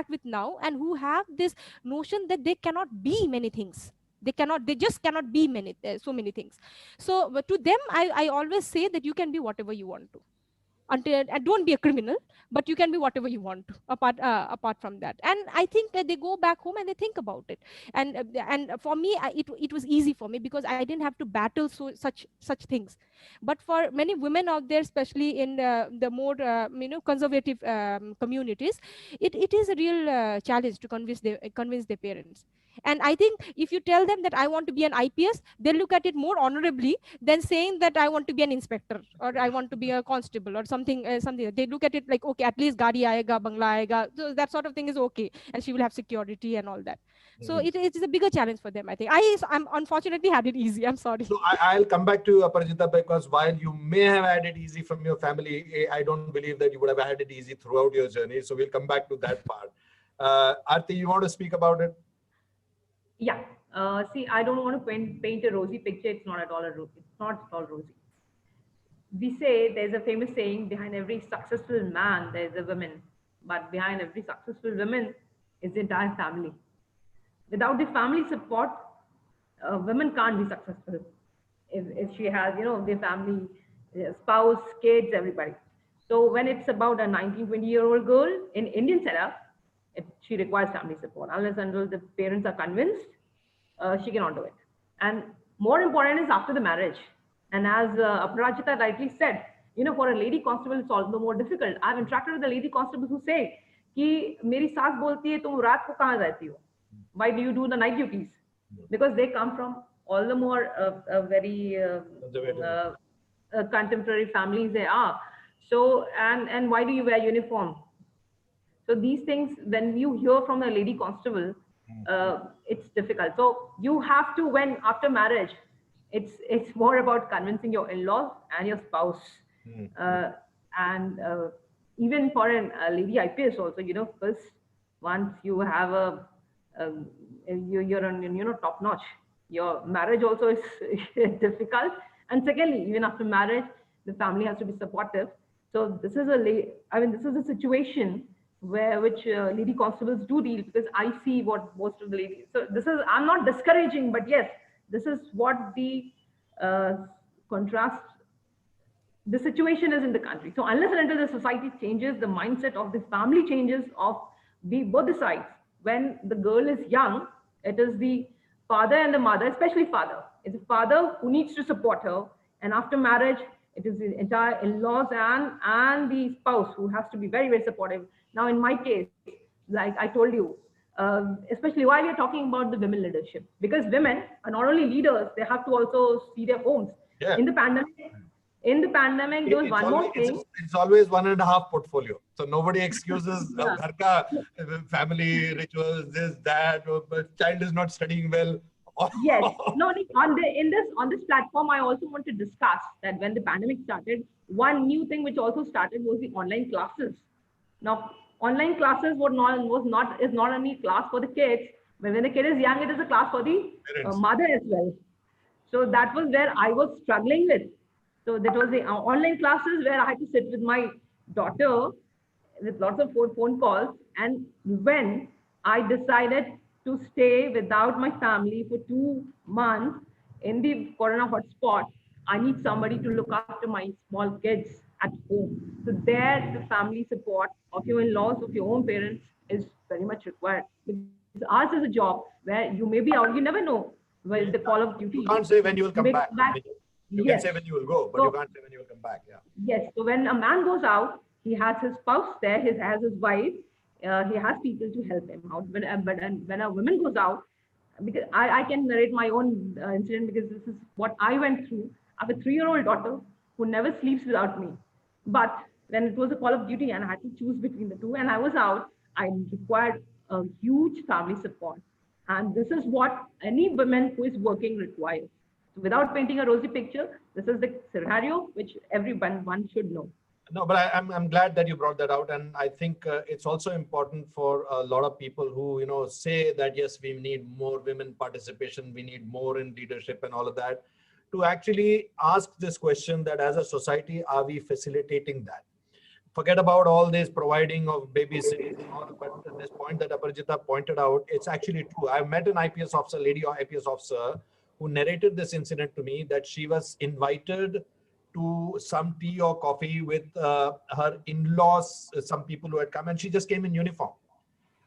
with now, and who have this notion that they cannot be many things. They just cannot be so many things. So to them, I always say that you can be whatever you want to, until, and don't be a criminal, but you can be whatever you want to, apart from that. And I think that they go back home and they think about it. And for me, it was easy for me, because I didn't have to battle such things. But for many women out there, especially in the more conservative communities, it is a real challenge to convince their parents. And I think if you tell them that I want to be an IPS, they look at it more honorably than saying that I want to be an inspector or I want to be a constable or something. Something they look at it like, okay, at least gadi aayega, bangla aayega, so that sort of thing is okay, and she will have security and all that. So it is a bigger challenge for them, I think. I'm unfortunately had it easy. I'm sorry. So I'll come back to you, Aparijithar, because while you may have had it easy from your family, I don't believe that you would have had it easy throughout your journey. So we'll come back to that part. Aarti, you want to speak about it? Yeah. See, I don't want to paint a rosy picture. It's not at all it's not at all rosy. We say there's a famous saying, behind every successful man, there's a woman. But behind every successful woman is the entire family. Without the family support, women can't be successful. If she has, the family, spouse, kids, everybody. So when it's about a 19, 20-year-old girl in Indian setup, she requires family support. Unless until the parents are convinced, she cannot do it. And more important is after the marriage. And as Aparijithar rightly said, for a lady constable, it's all the more difficult. I've interacted with the lady constables who say, कि मेरी सास बोलती है तुम रात को कहाँ रहती हो? Why do you do the night duties? Because they come from all the more very contemporary families they are. So, and why do you wear uniform? So these things, when you hear from a lady constable, it's difficult. So you have to, when after marriage, it's more about convincing your in-laws and your spouse. And even for a lady IPS also, first, once you have you're on, top notch, your marriage also is difficult. And secondly, even after marriage, the family has to be supportive. So this is this is a situation which lady constables do deal, because I see what most of the ladies. So this is, I'm not discouraging, but yes, this is what the contrast, the situation is in the country. So unless and until the society changes, the mindset of the family changes of both the sides. When the girl is young, it is the father and the mother, especially father. It's the father who needs to support her. And after marriage, it is the entire in-laws and the spouse who has to be very, very supportive. Now, in my case, like I told you, especially while we're talking about the women leadership, because women are not only leaders, they have to also see their homes. Yeah. In the pandemic, there was one more thing. It's always 1.5 portfolio. So nobody excuses family rituals, this, that, but child is not studying well. Yes. No, on this platform, I also want to discuss that when the pandemic started, one new thing which also started was the online classes. Now, online classes is not only class for the kids, but when the kid is young, it is a class for the mother as well. So that was where I was struggling with. So that was the online classes where I had to sit with my daughter with lots of phone calls. And when I decided to stay without my family for 2 months in the Corona hotspot, I need somebody to look after my small kids at home. So there, the family support of your in-laws, of your own parents is very much required. Because ours is a job where you may be out, you never know where the call of duty. You can't say when you will come back. You Yes. can say when you will go, but you can't say when you will come back. Yeah. Yes. So when a man goes out, he has his spouse there, he has his wife, he has people to help him out. But when a woman goes out, because I can narrate my own incident, because this is what I went through. I have a 3-year-old daughter who never sleeps without me. But when it was a call of duty and I had to choose between the two, and I was out, I required a huge family support. And this is what any woman who is working requires. So without painting a rosy picture, this is the scenario which one should know. No, but I'm glad that you brought that out. And I think it's also important for a lot of people who, say that, yes, we need more women participation, we need more in leadership and all of that, to actually ask this question that as a society, are we facilitating that? Forget about all this providing of babysitting and all, but this point that Aparijithar pointed out, it's actually true. I've met an IPS officer, lady or IPS officer, who narrated this incident to me, that she was invited to some tea or coffee with her in-laws, some people who had come, and she just came in uniform.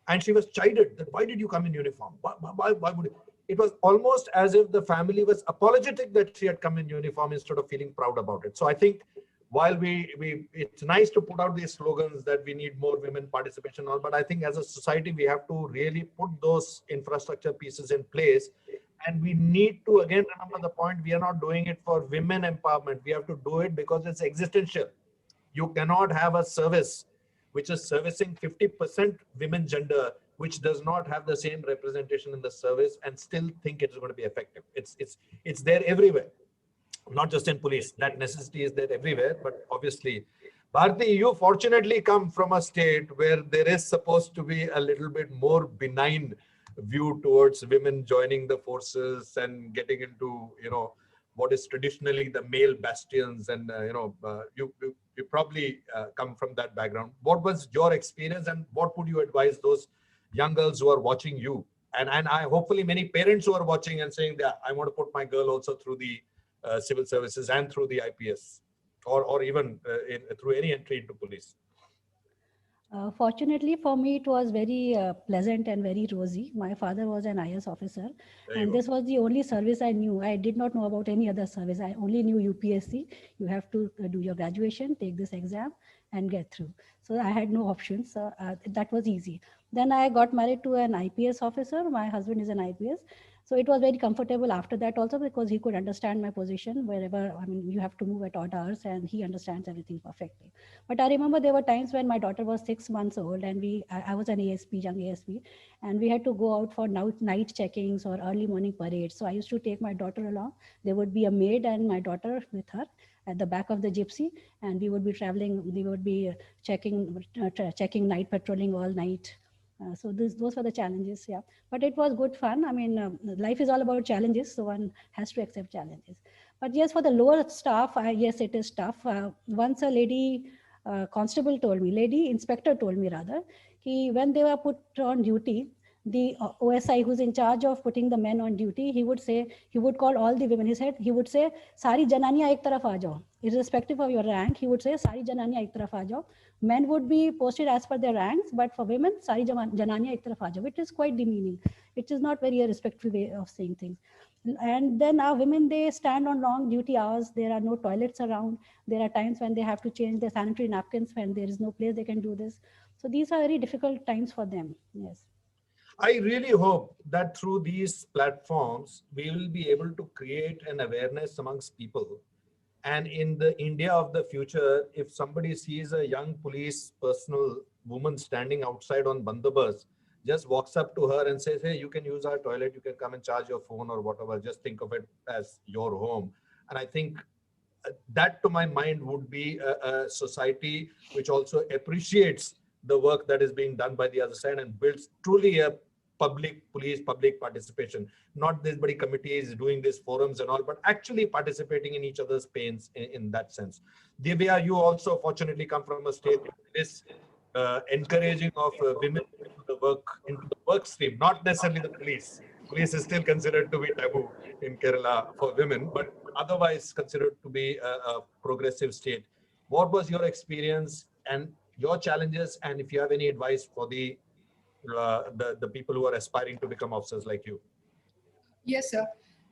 And she was chided that, why did you come in uniform? Why would it was almost as if the family was apologetic that she had come in uniform instead of feeling proud about it. So I think while it's nice to put out these slogans that we need more women participation and all, but I think as a society, we have to really put those infrastructure pieces in place. And we need to, again, remember the point, we are not doing it for women empowerment. We have to do it because it's existential. You cannot have a service which is servicing 50% women gender, which does not have the same representation in the service, and still think it's going to be effective. It's there everywhere, not just in police. That necessity is there everywhere, but obviously, Bharti, you fortunately come from a state where there is supposed to be a little bit more benign view towards women joining the forces and getting into, what is traditionally the male bastions. And, you probably come from that background. What was your experience, and what would you advise those young girls who are watching you? And I hopefully many parents who are watching and saying that I want to put my girl also through the civil services and through the IPS, or even through any entry into police. Fortunately for me, it was very pleasant and very rosy. My father was an IS officer, and this was the only service I knew. I did not know about any other service. I only knew UPSC. You have to do your graduation, take this exam, and get through. So I had no options. So that was easy. Then I got married to an IPS officer. My husband is an IPS. So it was very comfortable after that also, because he could understand my position wherever, you have to move at odd hours, and he understands everything perfectly. But I remember there were times when my daughter was 6 months old, and I was an ASP, young ASP, and we had to go out for night checkings or early morning parades. So I used to take my daughter along. There would be a maid and my daughter with her at the back of the gypsy, and we would be traveling. We would be checking night patrolling all night. So those were the challenges, yeah. But it was good fun. Life is all about challenges, so one has to accept challenges. But yes, for the lower staff, yes, it is tough. Once a lady constable told me, lady inspector told me rather, when they were put on duty, the OSI who's in charge of putting the men on duty, he would call all the women. He would say, "Sari jananiya ek taraf aa jao." Irrespective of your rank, he would say, "Sari jananiya ek taraf aa jao." Men would be posted as per their ranks, but for women, "Sari jananiya ek taraf aa jao," which is quite demeaning. It is not very a respectful way of saying things. And then our women, they stand on long duty hours. There are no toilets around. There are times when they have to change their sanitary napkins when there is no place they can do this. So these are very difficult times for them. Yes. I really hope that through these platforms, we will be able to create an awareness amongst people. And in the India of the future, if somebody sees a young police personnel woman standing outside on bandobast, just walks up to her and says, "Hey, you can use our toilet, you can come and charge your phone or whatever, just think of it as your home." And I think that, to my mind, would be a society which also appreciates the work that is being done by the other side and builds truly a public police, public participation, not these body committees doing these forums and all, but actually participating in each other's pains in that sense. Divya, you also fortunately come from a state that is encouraging of women into the work stream, not necessarily the police. Police is still considered to be taboo in Kerala for women, but otherwise considered to be a progressive state. What was your experience and your challenges, and if you have any advice for the people who are aspiring to become officers like you? Yes, sir.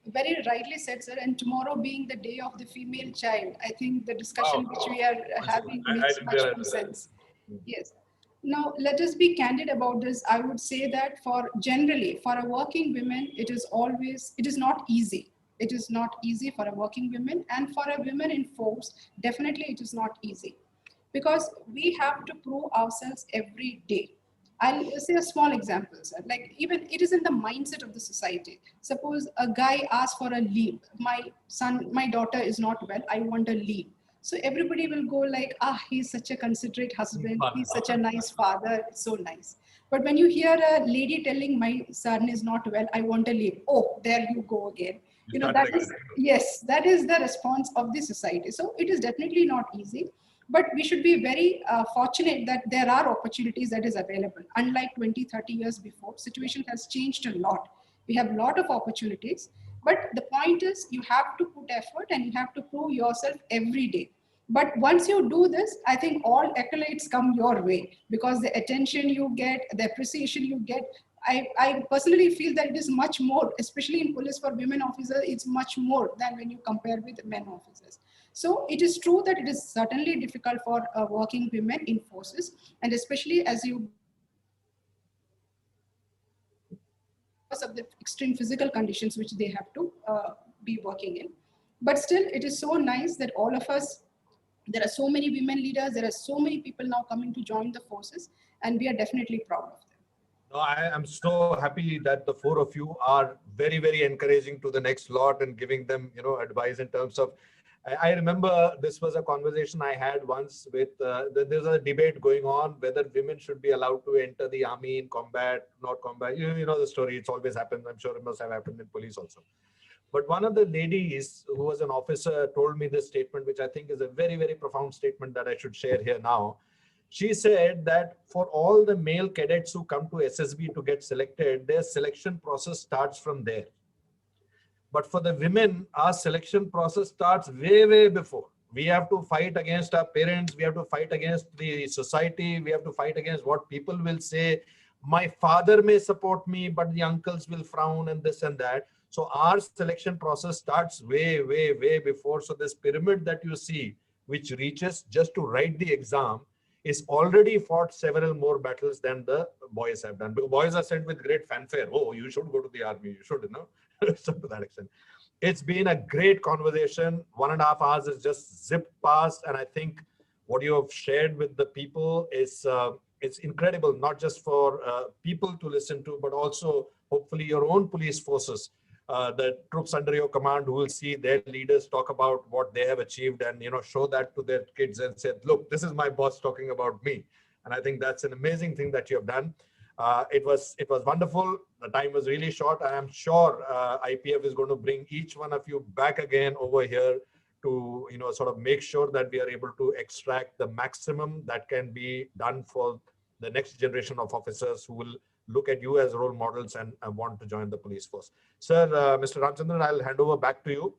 Very rightly said, sir. And tomorrow being the day of the female child, I think the discussion which we are having makes much more sense. Yes. Now, let us be candid about this. I would say that for a working woman, it is not easy. It is not easy for a working woman, and for a woman in force, definitely it is not easy, because we have to prove ourselves every day. I'll say a small example, sir. Like, even it is in the mindset of the society. Suppose a guy asks for a leave. My daughter is not well. I want a leave. So everybody will go like, he's such a considerate husband. He's such a nice father. It's so nice. But when you hear a lady telling, my son is not well, I want a leave. Oh, there you go again. That is the response of the society. So it is definitely not easy. But we should be very fortunate that there are opportunities that is available. Unlike 20, 30 years before, situation has changed a lot. We have a lot of opportunities. But the point is, you have to put effort and you have to prove yourself every day. But once you do this, I think all accolades come your way, because the attention you get, the appreciation you get, I personally feel that it is much more, especially in police for women officers, it's much more than when you compare with men officers. So it is true that it is certainly difficult for working women in forces, and especially as you because of the extreme physical conditions which they have to be working in. But still, it is so nice that all of us, there are so many women leaders, there are so many people now coming to join the forces, and we are definitely proud of them. No, I am so happy that the four of you are very, very encouraging to the next lot and giving them, advice in terms of. I remember this was a conversation I had once with. There's a debate going on whether women should be allowed to enter the army in combat, not combat. You know the story. It's always happened. I'm sure it must have happened in police also. But one of the ladies who was an officer told me this statement, which I think is a very, very profound statement that I should share here now. She said that for all the male cadets who come to SSB to get selected, their selection process starts from there. But for the women, our selection process starts way, way before. We have to fight against our parents. We have to fight against the society. We have to fight against what people will say. My father may support me, but the uncles will frown and this and that. So our selection process starts way, way, way before. So this pyramid that you see, which reaches just to write the exam, is already fought several more battles than the boys have done. Because boys are sent with great fanfare. Oh, you should go to the army. You should, So to that extent. It's been a great conversation. 1.5 hours is just zipped past. And I think what you have shared with the people is it's incredible, not just for people to listen to, but also hopefully your own police forces, the troops under your command who will see their leaders talk about what they have achieved and, show that to their kids and say, look, this is my boss talking about me. And I think that's an amazing thing that you have done. It was wonderful. The time was really short. I am sure IPF is going to bring each one of you back again over here to sort of make sure that we are able to extract the maximum that can be done for the next generation of officers who will look at you as role models and want to join the police force. Sir, Mr. Ramchandran, I'll hand over back to you.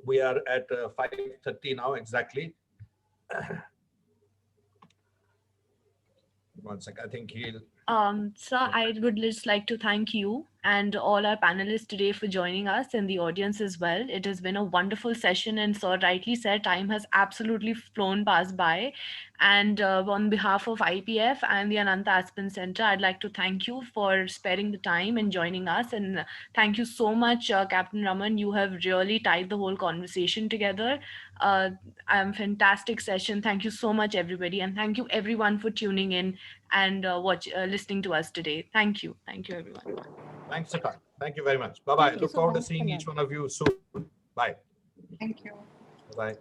We are at 5:30 now exactly. One sec. I think he'll. Sir, I would just like to thank you and all our panelists today for joining us and the audience as well. It has been a wonderful session, and sir rightly said, time has absolutely flown past by. And on behalf of IPF and the Ananta Aspen Center, I'd like to thank you for sparing the time and joining us. And thank you so much, Captain Raman. You have really tied the whole conversation together. Fantastic session. Thank you so much, everybody. And thank you everyone for tuning in and listening to us today. Thank you. Thank you, everyone. Thanks, Satan. Thank you very much. Bye-bye. you Look so forward to much seeing for each one of you soon. Bye. Thank you. Bye.